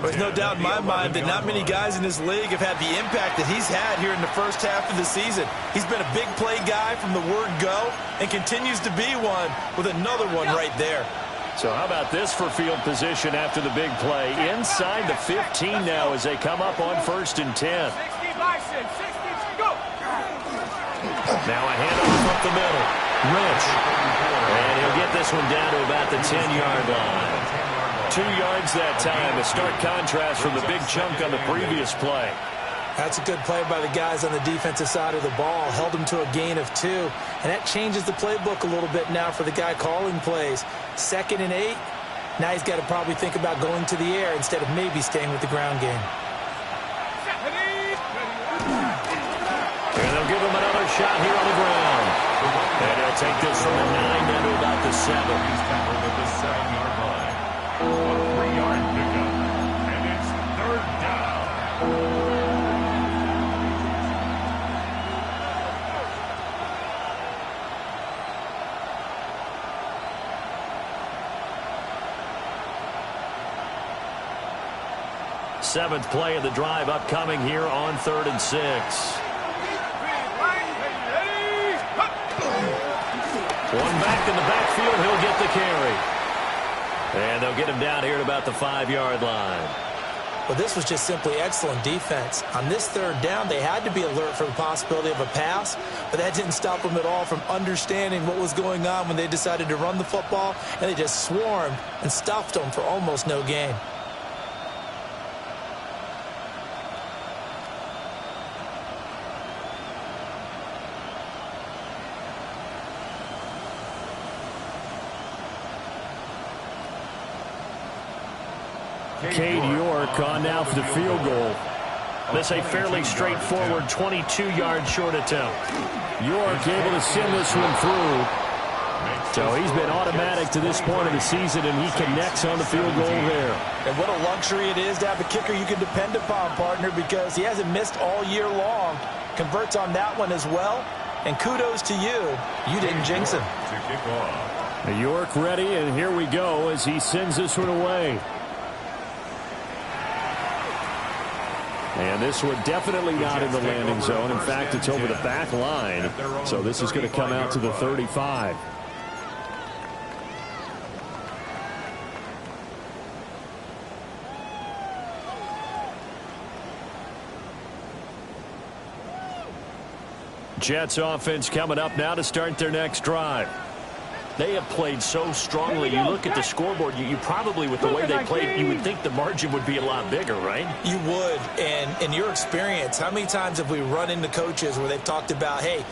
There's no doubt in my mind that not many guys in this league have had the impact that he's had here in the first half of the season. He's been a big play guy from the word go and continues to be one with another one right there. So how about this for field position after the big play? Inside the 15 now as they come up on 1st and 10. 60 Bison, 60, go! Now a handoff up the middle. Rich. And he'll get this one down to about the 10-yard line. 2 yards that time. A stark contrast from the big chunk on the previous play. That's a good play by the guys on the defensive side of the ball. Held them to a gain of 2. And that changes the playbook a little bit now for the guy calling plays. 2nd and 8. Now he's got to probably think about going to the air instead of maybe staying with the ground game. And they'll give him another shot here on the ground. And he'll take this from the 9 down to about the 7. He's tackled at the 7-yard line. A 3-yard pickup. And it's 3rd down. Seventh play of the drive upcoming here on 3rd and 6. One back in the backfield, he'll get the carry. And they'll get him down here at about the 5-yard line. Well, this was just simply excellent defense. On this 3rd down, they had to be alert for the possibility of a pass, but that didn't stop them at all from understanding what was going on when they decided to run the football, and they just swarmed and stuffed them for almost no gain. Cade York on now for the field goal. This a fairly straightforward 22-yard short attempt. York able to send this one through. So he's been automatic to this point of the season, and he connects on the field goal there. And what a luxury it is to have a kicker you can depend upon, partner, because he hasn't missed all year long. Converts on that one as well. And kudos to you. You didn't jinx him. York ready, and here we go as he sends this one away. And this one definitely not in the landing zone. In fact, it's over the back line. So this is going to come out to the 35. Jets offense coming up now to start their next drive. They have played so strongly. You look at the scoreboard, you probably, with the way they played, you would think the margin would be a lot bigger, right? You would. And in your experience, how many times have we run into coaches where they've talked about, hey,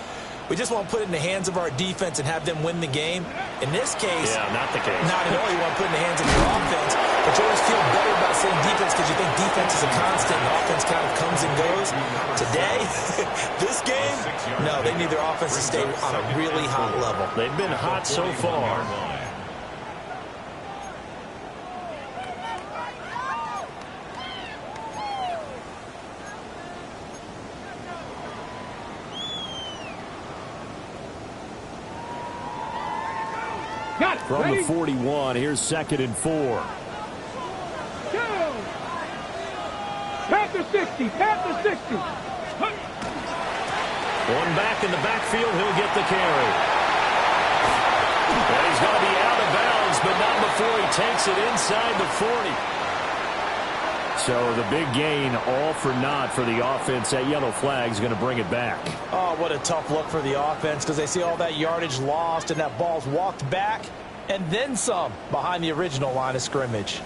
we just want to put it in the hands of our defense and have them win the game? In this case, yeah, not the case. Not at all. You want to put it in the hands of your offense. But you always feel better about saying defense because you think defense is a constant and offense kind of comes and goes. Today, this game, no, they need their offense to stay on a really hot level. They've been hot so far. From the 41, here's 2nd and 4. Panther 60, Panther 60. One back in the backfield, he'll get the carry. And he's going to be out of bounds, but not before he takes it inside the 40. So the big gain, all for naught for the offense. That yellow flag is going to bring it back. Oh, what a tough look for the offense because they see all that yardage lost and that ball's walked back and then some behind the original line of scrimmage.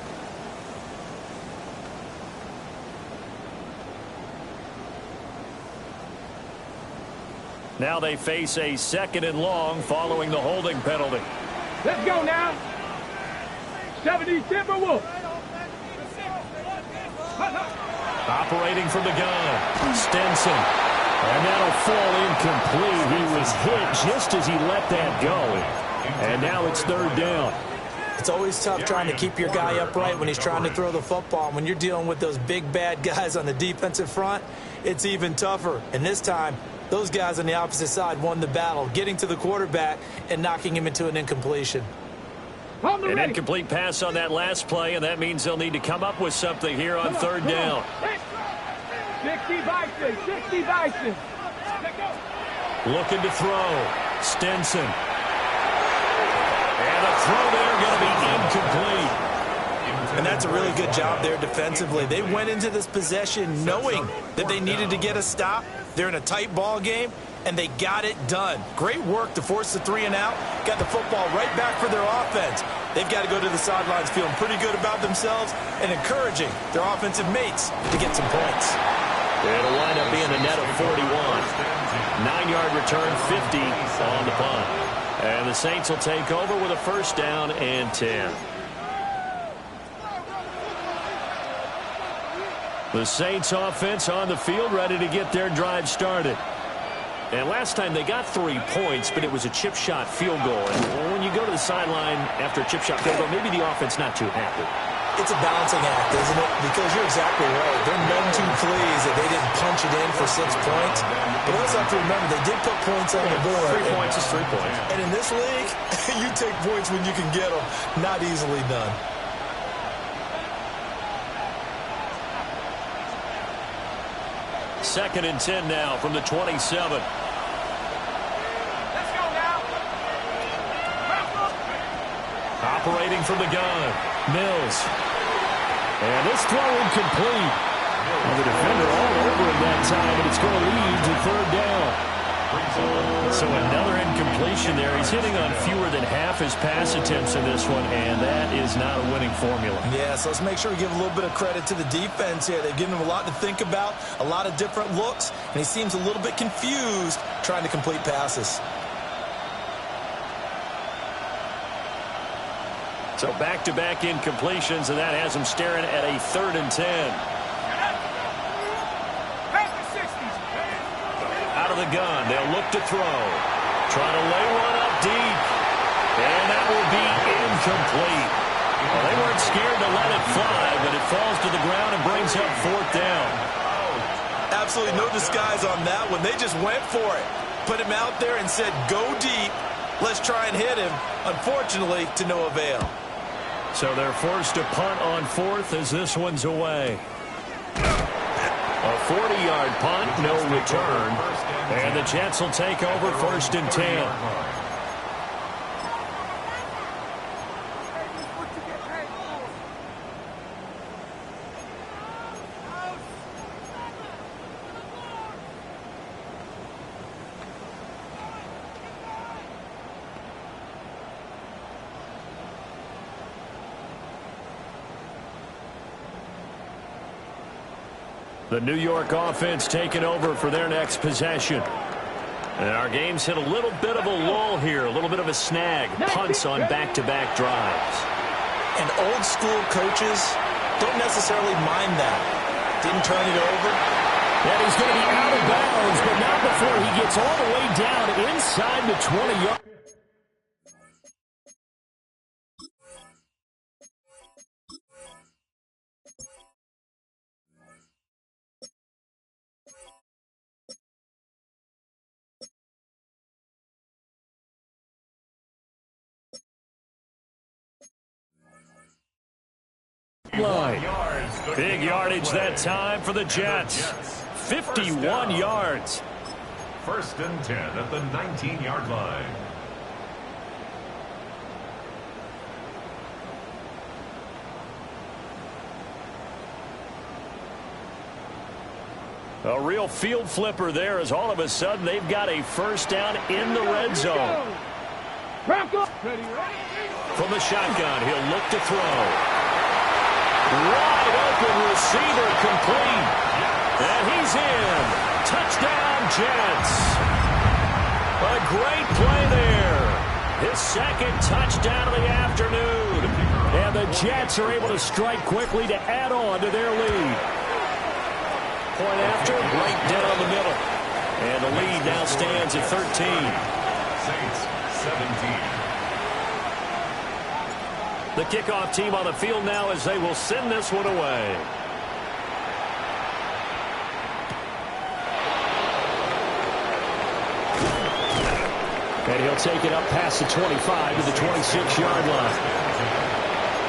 Now they face a 2nd and long following the holding penalty. Let's go now. 70 Timberwolves. Operating from the gun, Stenson. And that'll fall incomplete. He was hit just as he let that go. And now it's 3rd down. It's always tough trying to keep your guy upright when he's trying to throw the football. When you're dealing with those big, bad guys on the defensive front, it's even tougher. And this time, those guys on the opposite side won the battle, getting to the quarterback and knocking him into an incompletion. An incomplete pass on that last play, and that means they'll need to come up with something here on third down. 60 Bison, 60 Bison. Looking to throw. Stinson. And a throw there going to be incomplete. And that's a really good job there defensively. They went into this possession knowing that they needed to get a stop. They're in a tight ball game, and they got it done. Great work to force the 3 and out. Got the football right back for their offense. They've got to go to the sidelines feeling pretty good about themselves and encouraging their offensive mates to get some points. It'll wind up being a net of 41. 9-yard return, 50 on the punt. And the Saints will take over with a first down and 10. The Saints offense on the field, ready to get their drive started. And last time they got 3 points, but it was a chip shot field goal. And when you go to the sideline after a chip shot field goal, maybe the offense not too happy. It's a balancing act, isn't it? Because you're exactly right. They're none too pleased that they didn't punch it in for 6 points. But also have to remember, they did put points on the board. 3 points is 3 points. And in this league, you take points when you can get them. Not easily done. Second and 10 now from the 27. Let's go now. Operating from the gun. Mills. And this throw incomplete. And the defender all over him that time, and it's going to lead to third down. So another incompletion there. He's hitting on fewer than half his pass attempts in this one, and that is not a winning formula. Yeah, so let's make sure we give a little bit of credit to the defense here. They've given him a lot to think about, a lot of different looks, and he seems a little bit confused trying to complete passes. So back-to-back incompletions, and that has him staring at a 3rd and 10. Out of the gun, they'll look to throw. Trying to lay one up deep. And that will be incomplete. Well, they weren't scared to let it fly, but it falls to the ground and brings up 4th down. Absolutely no disguise on that one. They just went for it. Put him out there and said, go deep. Let's try and hit him. Unfortunately, to no avail. So they're forced to punt on 4th as this one's away. A 40-yard punt, no return. And the Jets will take over 1st and 10. The New York offense taking over for their next possession. And our game's hit a little bit of a lull here, a little bit of a snag. Punts on back-to-back drives. And old school coaches don't necessarily mind that. Didn't turn it over. And he's going to be out of bounds, but not before he gets all the way down inside the 20-yard. Line. Big yardage that time for the Jets. 51 yards. 1st and 10 at the 19-yard line. A real field flipper there as all of a sudden they've got a first down in the red zone. From the shotgun, he'll look to throw. Wide open receiver complete. And he's in. Touchdown, Jets. A great play there. His 2nd touchdown of the afternoon. And the Jets are able to strike quickly to add on to their lead. Point after, right down the middle. And the lead now stands at 13. Saints 17. The kickoff team on the field now as they will send this one away. And he'll take it up past the 25 to the 26-yard line.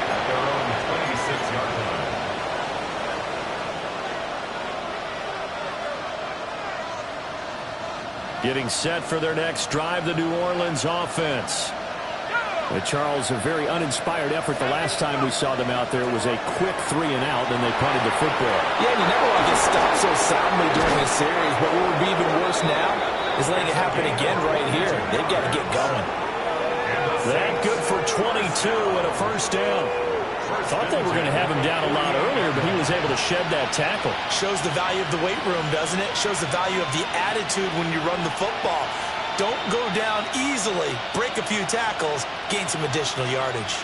At their own 26-yard line. Getting set for their next drive, the New Orleans offense. And Charles, a very uninspired effort the last time we saw them out there. It was a quick 3-and-out, then they punted the football. Yeah, you never want to get stopped so soundly during this series, but what would be even worse now is letting it happen again right here. They've got to get going. That good for 22 and a first down. Thought they were going to have him down a lot earlier, but he was able to shed that tackle. Shows the value of the weight room, doesn't it? Shows the value of the attitude when you run the football. Don't go down easily. Break a few tackles. Gain some additional yardage.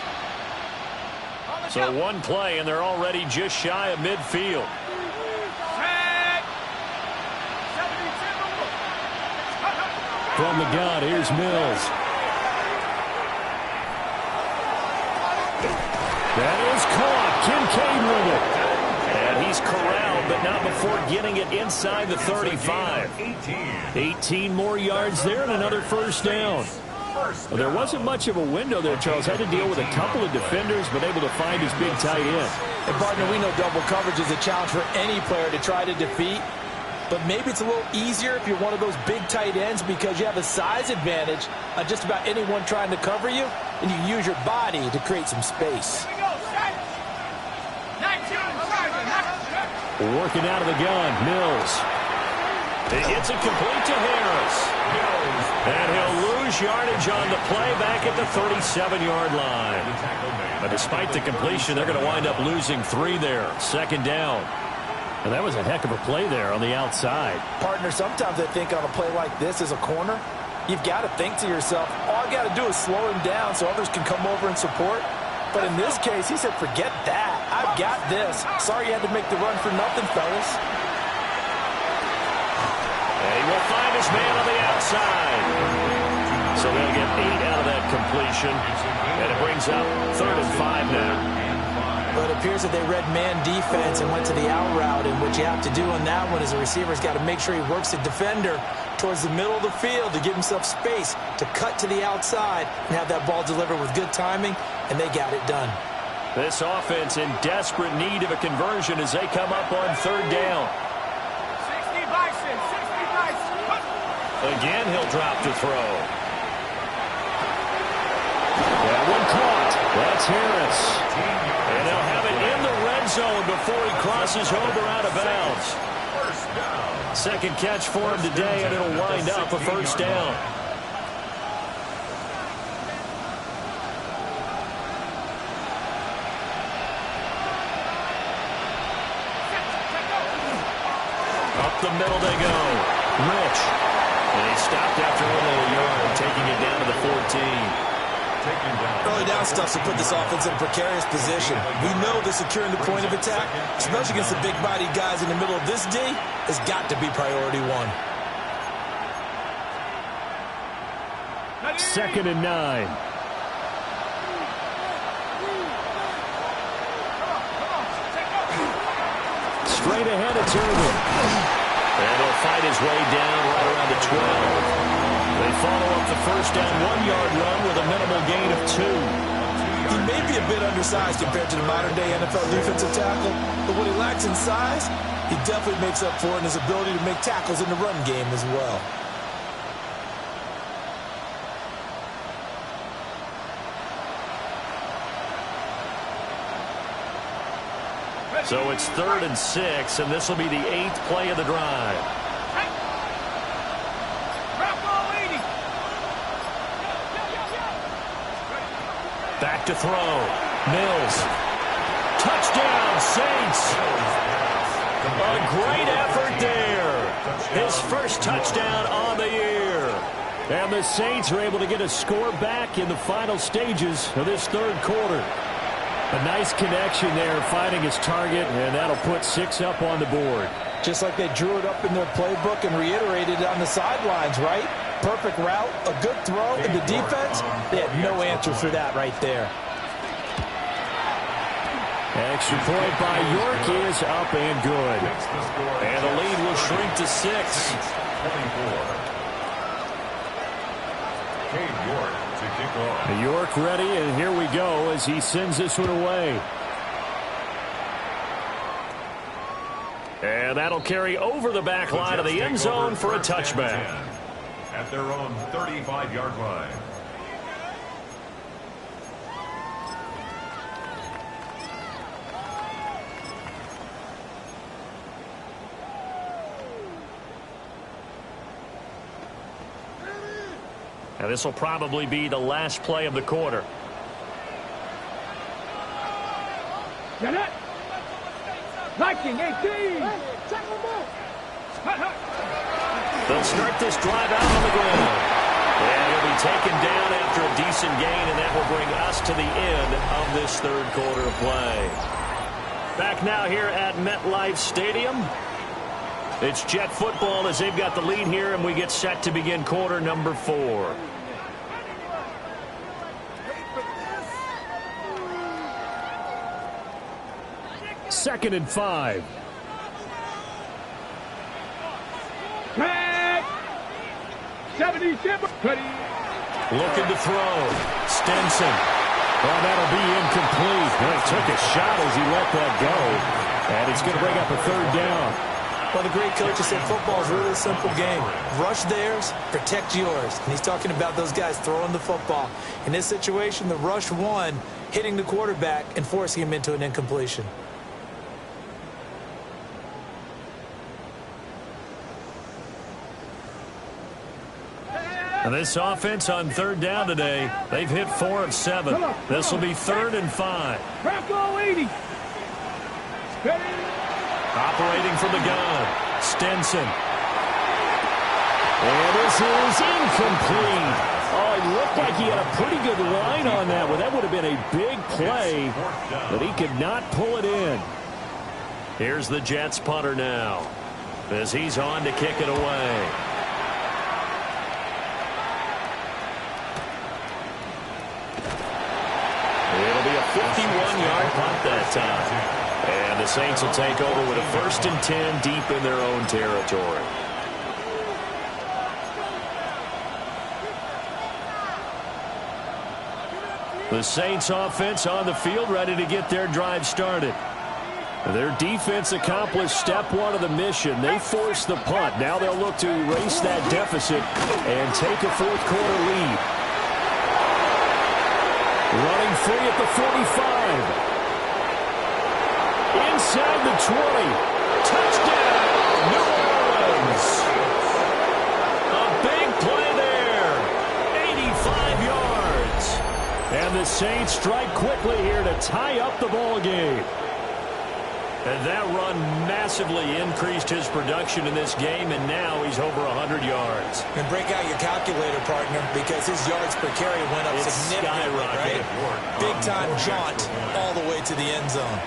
So one play, and they're already just shy of midfield. From the gun, here's Mills. That is caught. Kincaid with it. And he's corralled, but not before getting it inside the 35. 18 more yards there and another first down. Well, there wasn't much of a window there, Charles. Had to deal with a couple of defenders, but able to find his big tight end. And, partner, we know double coverage is a challenge for any player to try to defeat. But maybe it's a little easier if you're one of those big tight ends because you have a size advantage on just about anyone trying to cover you, and you use your body to create some space. Working out of the gun, Mills. It's a complete to Harris. And he'll lose yardage on the play back at the 37-yard line. But despite the completion, they're going to wind up losing 3 there. Second down. And that was a heck of a play there on the outside. Partner, sometimes I think on a play like this as a corner, you've got to think to yourself, all I got to do is slow him down so others can come over and support. But in this case, he said, forget that. I've got this. Sorry you had to make the run for nothing, fellas. And he will find his man on the outside. So they'll get 8 out of that completion. And it brings up 3rd and 5 now. But it appears that they read man defense and went to the out route. And what you have to do on that one is the receiver's got to make sure he works the defender towards the middle of the field to give himself space to cut to the outside and have that ball delivered with good timing, and they got it done. This offense in desperate need of a conversion as they come up on 3rd down. 60 Bison, 60 Bison. Again, he'll drop to throw. That one caught. That's Harris. And they'll have it in the red zone before he crosses over out of bounds. Second catch for him today, and it'll wind up a first down. Up the middle they go. Rich. And he stopped after only a yard, taking it down to the 14. Early down stuff to put this offense in a precarious position. We know that securing the point of attack, especially against the big-bodied guys in the middle of this D, has got to be priority 1. 2nd and 9. Straight ahead, it's Irvin. And he'll fight his way down right around the 12. They follow up the first down 1-yard run with a minimal gain of 2. He may be a bit undersized compared to the modern-day NFL defensive tackle, but what he lacks in size, he definitely makes up for it in his ability to make tackles in the run game as well. So it's 3rd and 6, and this will be the 8th play of the drive. Back to throw. Mills. Touchdown, Saints. A great effort there. His first touchdown on the year. And the Saints are able to get a score back in the final stages of this 3rd quarter. A nice connection there, finding his target, and that'll put 6 up on the board. Just like they drew it up in their playbook and reiterated it on the sidelines, right? Perfect route, a good throw, and the defense, they had no answer for that right there. Extra point by York is up and good. And the lead will shrink to 6. to kick off. York ready, and here we go as he sends this one away. And that'll carry over the back line of the end zone for a touchback. At their own 35-yard line. Now this will probably be the last play of the quarter. Get it. Liking 18. They'll start this drive out on the ground. And he'll be taken down after a decent gain, and that will bring us to the end of this third quarter of play. Back now here at MetLife Stadium. It's Jet football as they've got the lead here, and we get set to begin quarter number 4. Second and 5. Back. 77. Looking to throw. Stenson. Well, that'll be incomplete. Well, he took a shot as he let that go. And it's going to bring up a third down. Well, the great coach has said football is really a simple game. Rush theirs, protect yours. And he's talking about those guys throwing the football. In this situation, the rush won, hitting the quarterback and forcing him into an incompletion. And this offense on third down today, they've hit 4 of 7. This will be 3rd and 5. Bronco 80. Operating from the gun, Stenson. And this is incomplete. Oh, it looked like he had a pretty good line on that one. That would have been a big play, but he could not pull it in. Here's the Jets punter now as he's on to kick it away. It'll be a 51-yard punt that time. And the Saints will take over with a 1st and 10 deep in their own territory. The Saints offense on the field ready to get their drive started. Their defense accomplished step 1 of the mission. They forced the punt. Now they'll look to erase that deficit and take a fourth quarter lead. Running free at the 45. Inside the 20. Touchdown, New Orleans. A big play there. 85 yards. And the Saints strike quickly here to tie up the ball game. And that run massively increased his production in this game, and now he's over 100 yards. And break out your calculator, partner, because his yards per carry went up significantly, right? Big-time jaunt all the way to the end zone.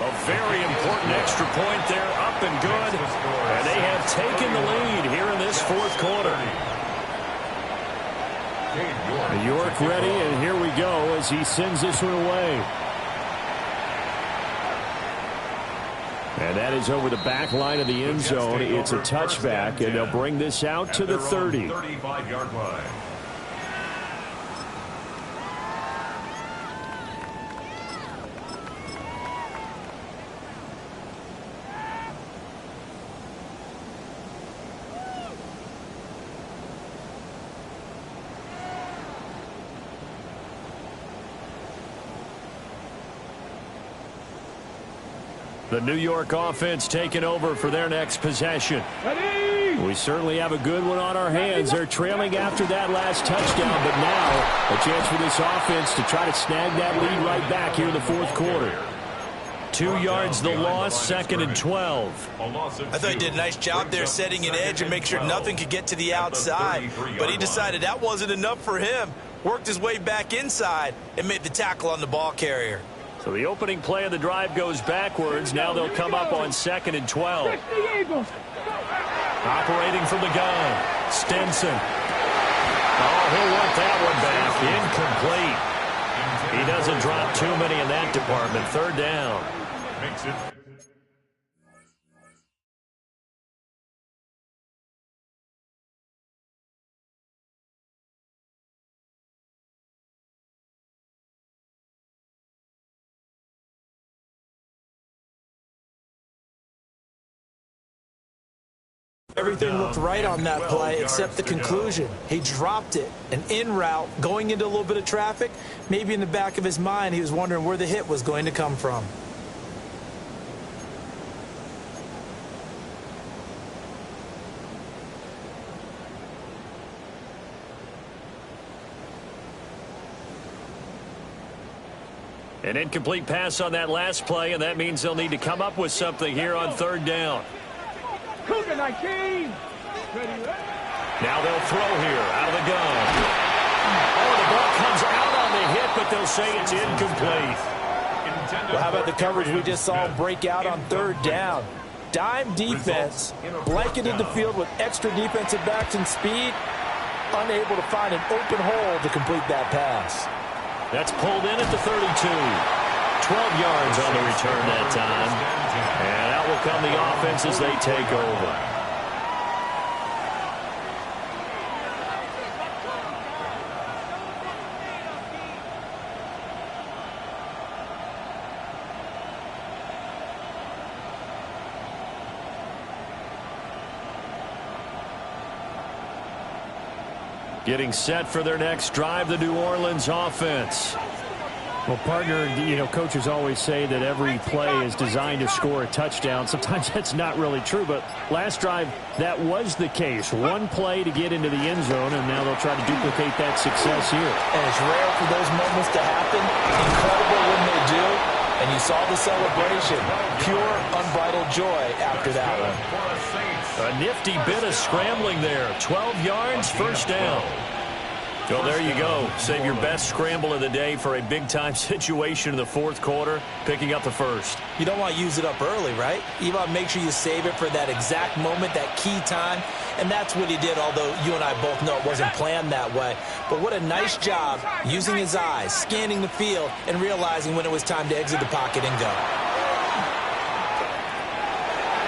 A very important extra point there, up and good. And they have taken the lead here in this fourth quarter. York ready, and here we go as he sends this one away. And that is over the back line of the end zone. It's a touchback, and they'll bring this out to the 30. 35-yard line. The New York offense taking over for their next possession. We certainly have a good one on our hands. They're trailing after that last touchdown, but now a chance for this offense to try to snag that lead right back here in the fourth quarter. 2 yards the loss, 2nd and 12. I thought he did a nice job there setting an edge and make sure nothing could get to the outside, but he decided that wasn't enough for him. Worked his way back inside and made the tackle on the ball carrier. So the opening play of the drive goes backwards. Now they'll come up on 2nd and 12. Operating from the gun, Stenson. Oh, he'll want that one back. Incomplete. He doesn't drop too many in that department. 3rd down. Makes it Everything looked right on that play except the conclusion. He dropped it. An in route, going into a little bit of traffic. Maybe in the back of his mind, he was wondering where the hit was going to come from. An incomplete pass on that last play, and that means they'll need to come up with something here on third down. Cougar 19. Now they'll throw here out of the gun. Oh, the ball comes out on the hit, but they'll say it's incomplete. Well, how about the coverage we just saw break out on third down? Dime defense, blanketed the field with extra defensive backs and speed, unable to find an open hole to complete that pass. That's pulled in at the 32. 12 yards on the return that time. And out will come the offense as they take over. Getting set for their next drive, the New Orleans offense. Well, partner, coaches always say that every play is designed to score a touchdown. Sometimes that's not really true, but last drive, that was the case. One play to get into the end zone, and now they'll try to duplicate that success here. And it's rare for those moments to happen. Incredible when they do. And you saw the celebration. Pure, unbridled joy after that one. A nifty bit of scrambling there. 12 yards, first down. Well, there you go. Save your best scramble of the day for a big-time situation in the fourth quarter, picking up the first. You don't want to use it up early, right? You want to make sure you save it for that exact moment, that key time. And that's what he did, although you and I both know it wasn't planned that way. But what a nice job using his eyes, scanning the field, and realizing when it was time to exit the pocket and go.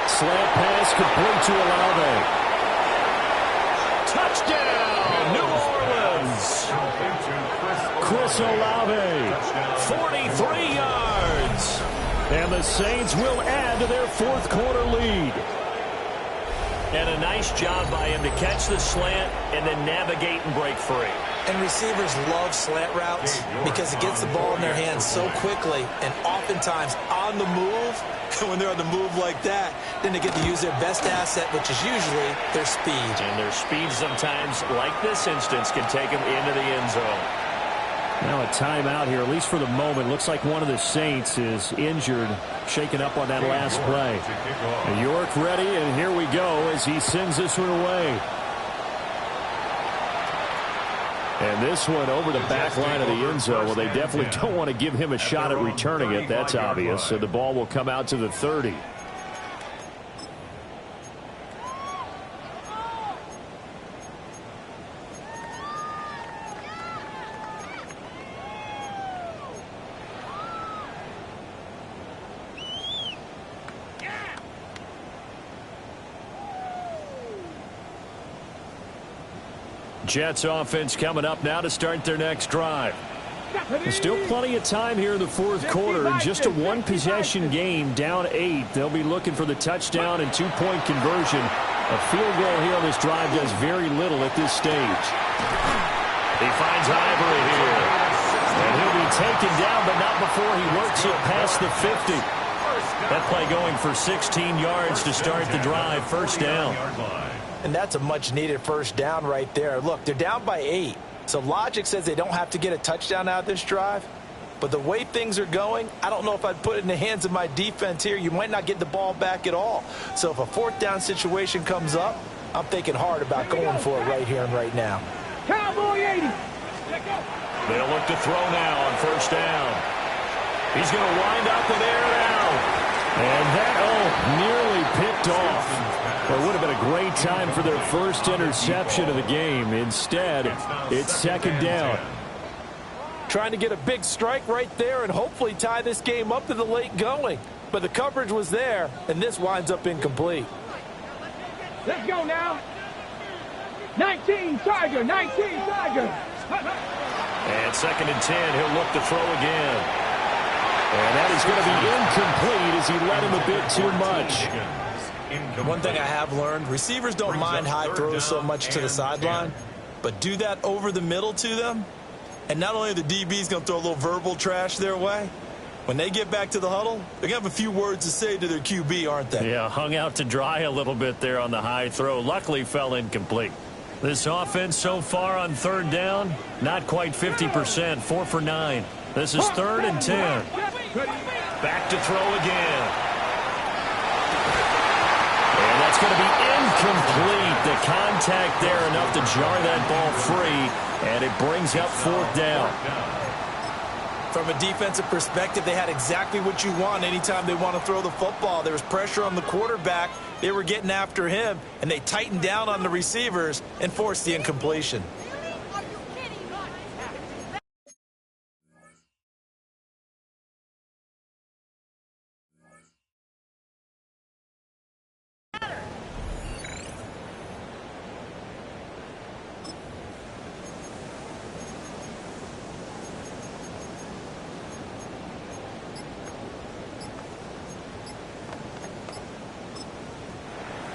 Slant pass complete to Olave. Touchdown, New Orleans. Chris Olave, 43 yards. And the Saints will add to their fourth quarter lead. And a nice job by him to catch the slant and then navigate and break free. And receivers love slant routes because it gets the ball in their hands so quickly and oftentimes on the move. When they're on the move like that, then they get to use their best asset, which is usually their speed. And their speed sometimes, like this instance, can take them into the end zone. Now a timeout here, at least for the moment. Looks like one of the Saints is injured, shaken up on that last play. And York ready, and here we go as he sends this one away. And this one over the back line of the end zone. Well, they definitely don't want to give him a shot at returning it. That's obvious. So the ball will come out to the 30. Jets offense coming up now to start their next drive. There's still plenty of time here in the fourth quarter. In just a one-possession game, down 8. They'll be looking for the touchdown and two-point conversion. A field goal here on this drive does very little at this stage. He finds Ivory here. And he'll be taken down, but not before he works it past the 50. That play going for 16 yards to start the drive. First down. And that's a much-needed first down right there. Look, they're down by 8. So logic says they don't have to get a touchdown out of this drive. But the way things are going, I don't know if I'd put it in the hands of my defense here. You might not get the ball back at all. So if a fourth down situation comes up, I'm thinking hard about going for it right here and right now. Cowboy 80. They'll look to throw now on first down. He's going to wind up and air it out. And that, nearly picked off. Well, it would have been a great time for their first interception of the game. Instead, it's second down. Trying to get a big strike right there and hopefully tie this game up to the late going. But the coverage was there, and this winds up incomplete. Let's go now. 19 Tiger, 19 Tiger. And second and 10, he'll look to throw again. And that is going to be incomplete as he led him a bit too much. One thing I have learned, receivers don't mind high throws so much to the sideline, but do that over the middle to them, and not only are the DBs going to throw a little verbal trash their way, when they get back to the huddle, they're going to have a few words to say to their QB, aren't they? Yeah, hung out to dry a little bit there on the high throw. Luckily fell incomplete. This offense so far on third down, not quite 50%, 4 for 9. This is 3rd and 10. Back to throw again. And that's going to be incomplete. The contact there enough to jar that ball free, and it brings up 4th down. From a defensive perspective, they had exactly what you want anytime they want to throw the football. There was pressure on the quarterback. They were getting after him, and they tightened down on the receivers and forced the incompletion.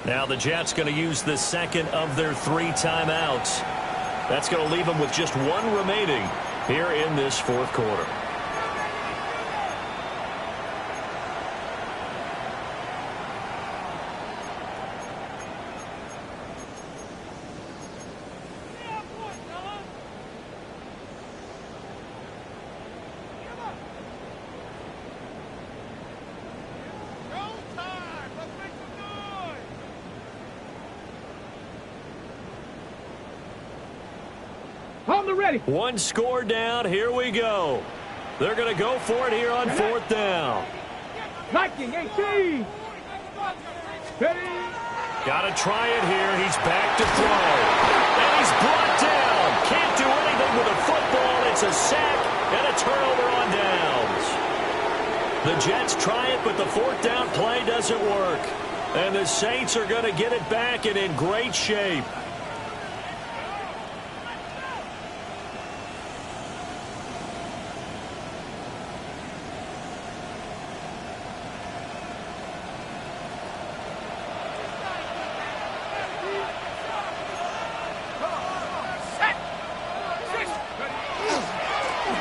Now the Jets going to use the second of their 3 timeouts. That's going to leave them with just 1 remaining here in this 4th quarter. Ready. 1 score down. Here we go. They're going to go for it here on 4th down. 19, 18. Ready. Got to try it here. He's back to throw. And he's brought down. Can't do anything with a football. It's a sack and a turnover on downs. The Jets try it, but the 4th down play doesn't work. And the Saints are going to get it back and in great shape.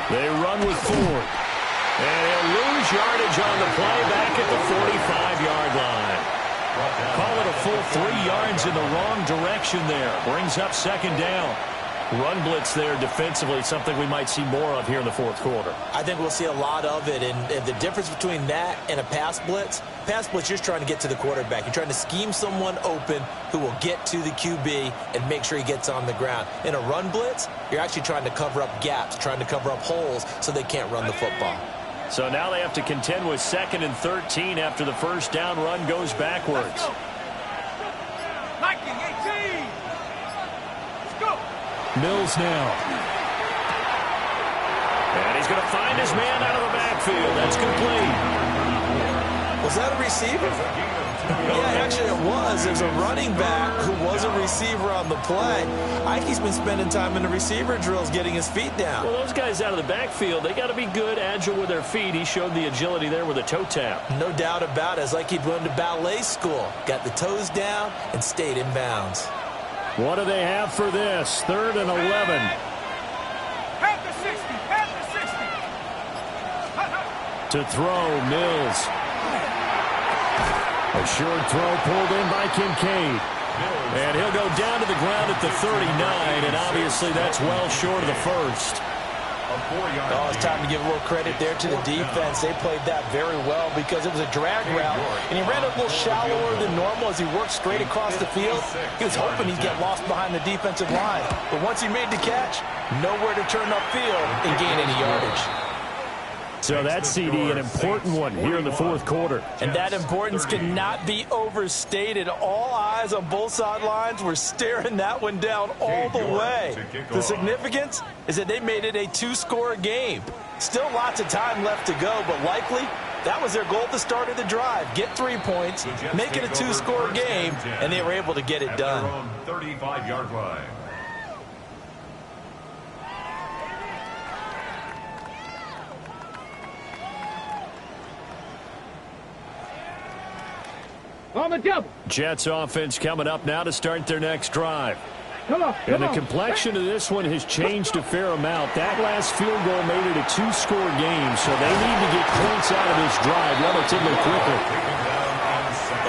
They run with Ford. And he'll lose yardage on the play back at the 45-yard line. Call it a full 3 yards in the wrong direction there. Brings up 2nd down. Run blitz there defensively, something we might see more of here in the 4th quarter. I think we'll see a lot of it, and the difference between that and a pass blitz, you're just trying to get to the quarterback. You're trying to scheme someone open who will get to the QB and make sure he gets on the ground. In a run blitz, you're actually trying to cover up gaps, trying to cover up holes so they can't run the football. So now they have to contend with 2nd and 13 after the 1st down run goes backwards. 19, 18. Let's go. Mills now. And he's going to find his man out of the backfield. That's complete. Was that a receiver? Yeah, actually it was. There's a running back who was a receiver on the play. Ike's been spending time in the receiver drills getting his feet down. Well, those guys out of the backfield, they got to be good, agile with their feet. He showed the agility there with a toe tap. No doubt about it. It's like he'd went to ballet school. Got the toes down and stayed in bounds. What do they have for this? 3rd and 11. Head to 60. Head to 60. To throw, Mills. A short throw pulled in by Kincaid. And he'll go down to the ground at the 39, and obviously that's well short of the 1st. Oh, it's time to give a little credit there to the defense. They played that very well because it was a drag route, and he ran a little shallower than normal as he worked straight across the field. He was hoping he'd get lost behind the defensive line, but once he made the catch, nowhere to turn upfield and gain any yardage. So that's, CD, an important one here in the 4th quarter. And that importance cannot be overstated. All eyes on both sidelines were staring that one down all the way. The significance is that they made it a 2-score game. Still lots of time left to go, but likely that was their goal at the start of the drive. Get 3 points, make it a 2-score game, and they were able to get it done. 35-yard line. On the double. Jets offense coming up now to start their next drive. Come on. And the complexion of this one has changed a fair amount. That last field goal made it a two-score game, so they need to get points out of this drive relatively quickly.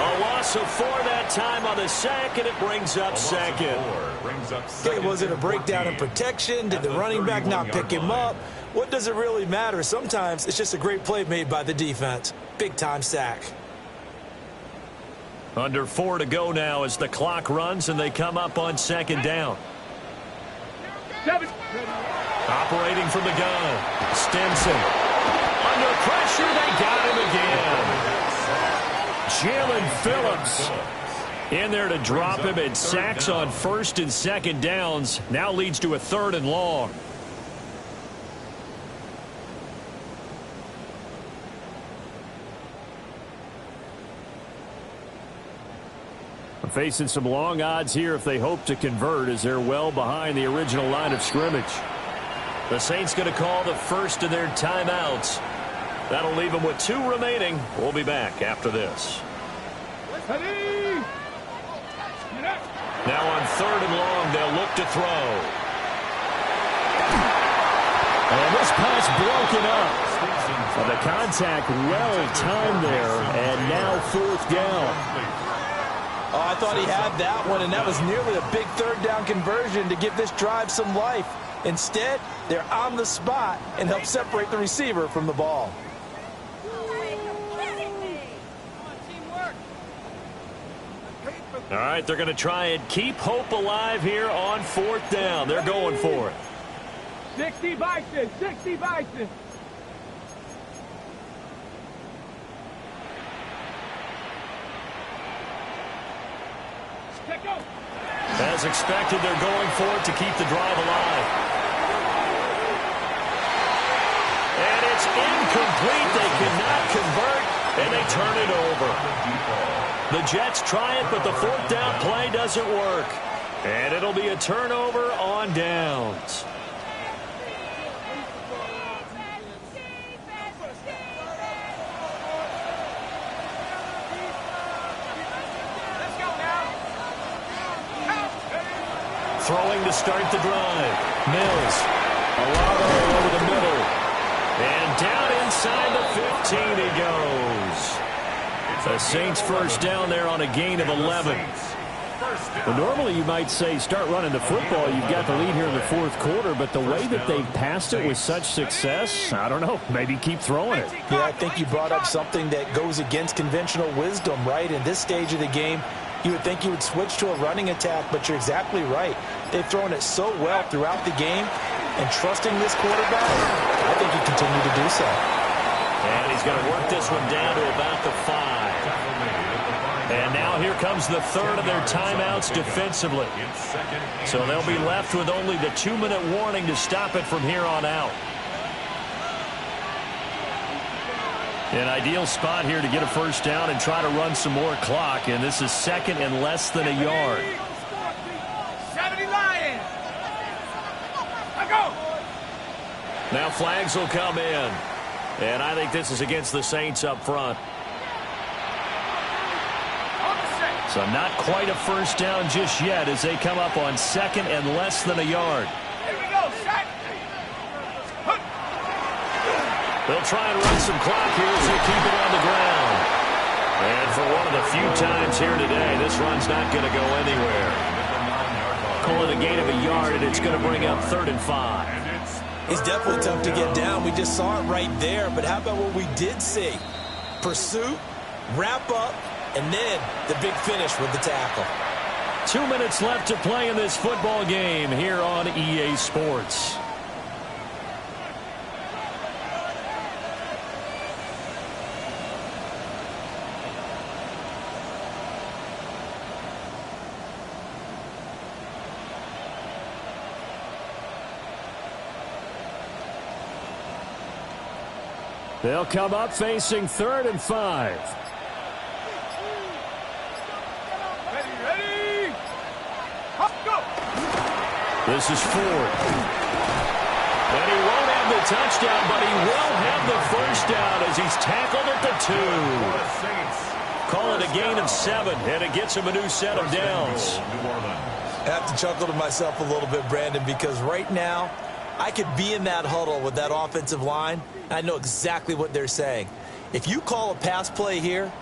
A loss of 4 that time on the sack, and it brings up second. Okay, was it a breakdown in protection? Did the running back not pick him up? What does it really matter? Sometimes it's just a great play made by the defense. Big-time sack. Under 4 to go now as the clock runs and they come up on second down. 7. Operating from the gun. Stinson. Under pressure, they got him again. Jalen Phillips in there to drop him, and sacks on first and second downs. Now leads to a 3rd and long. Facing some long odds here if they hope to convert, as they're well behind the original line of scrimmage. The Saints going to call the first of their timeouts. That'll leave them with 2 remaining. We'll be back after this. Now on 3rd and long, they'll look to throw. And this pass broken up. The contact well timed there, and now 4th down. Oh, I thought he had that one, and that was nearly a big 3rd down conversion to give this drive some life. Instead, they're on the spot and help separate the receiver from the ball. All right, they're going to try and keep hope alive here on 4th down. They're going for it. 60 Bison, 60 Bison. As expected, they're going for it to keep the drive alive. And it's incomplete. They cannot convert, and they turn it over. The Jets try it, but the 4th down play doesn't work. And it'll be a turnover on downs. Throwing to start the drive. Mills. Alaro over the middle. And down inside the 15 he goes. The Saints first down there on a gain of 11. Well, normally you might say start running the football. You've got the lead here in the 4th quarter, but the way that they've passed it with such success, I don't know, maybe keep throwing it. Yeah, I think you brought up something that goes against conventional wisdom, right? In this stage of the game, you would think you would switch to a running attack, but you're exactly right. They've thrown it so well throughout the game, and trusting this quarterback, I think you continue to do so. And he's going to work this one down to about the 5. And now here comes the 3rd of their timeouts defensively. So they'll be left with only the 2-minute warning to stop it from here on out. An ideal spot here to get a first down and try to run some more clock, and this is 2nd and less than a yard. 70 Lions. Go. Now flags will come in, and I think this is against the Saints up front. So not quite a first down just yet as they come up on 2nd and less than a yard. Here we go, set. They'll try and run some clock here as they keep it on the ground. And for one of the few times here today, this run's not going to go anywhere. Call it a gain of a yard, and it's going to bring up 3rd and 5. It's definitely tough to get down. We just saw it right there. But how about what we did see? Pursuit, wrap up, and then the big finish with the tackle. 2 minutes left to play in this football game here on EA Sports. They'll come up facing 3rd and 5. Ready. Go. This is Ford. And he won't have the touchdown, but he will have the first down as he's tackled at the 2. Call it a a gain of 7, and it gets him a new set of downs. I have to chuckle to myself a little bit, Brandon, because right now I could be in that huddle with that offensive line, and I know exactly what they're saying. If you call a pass play here,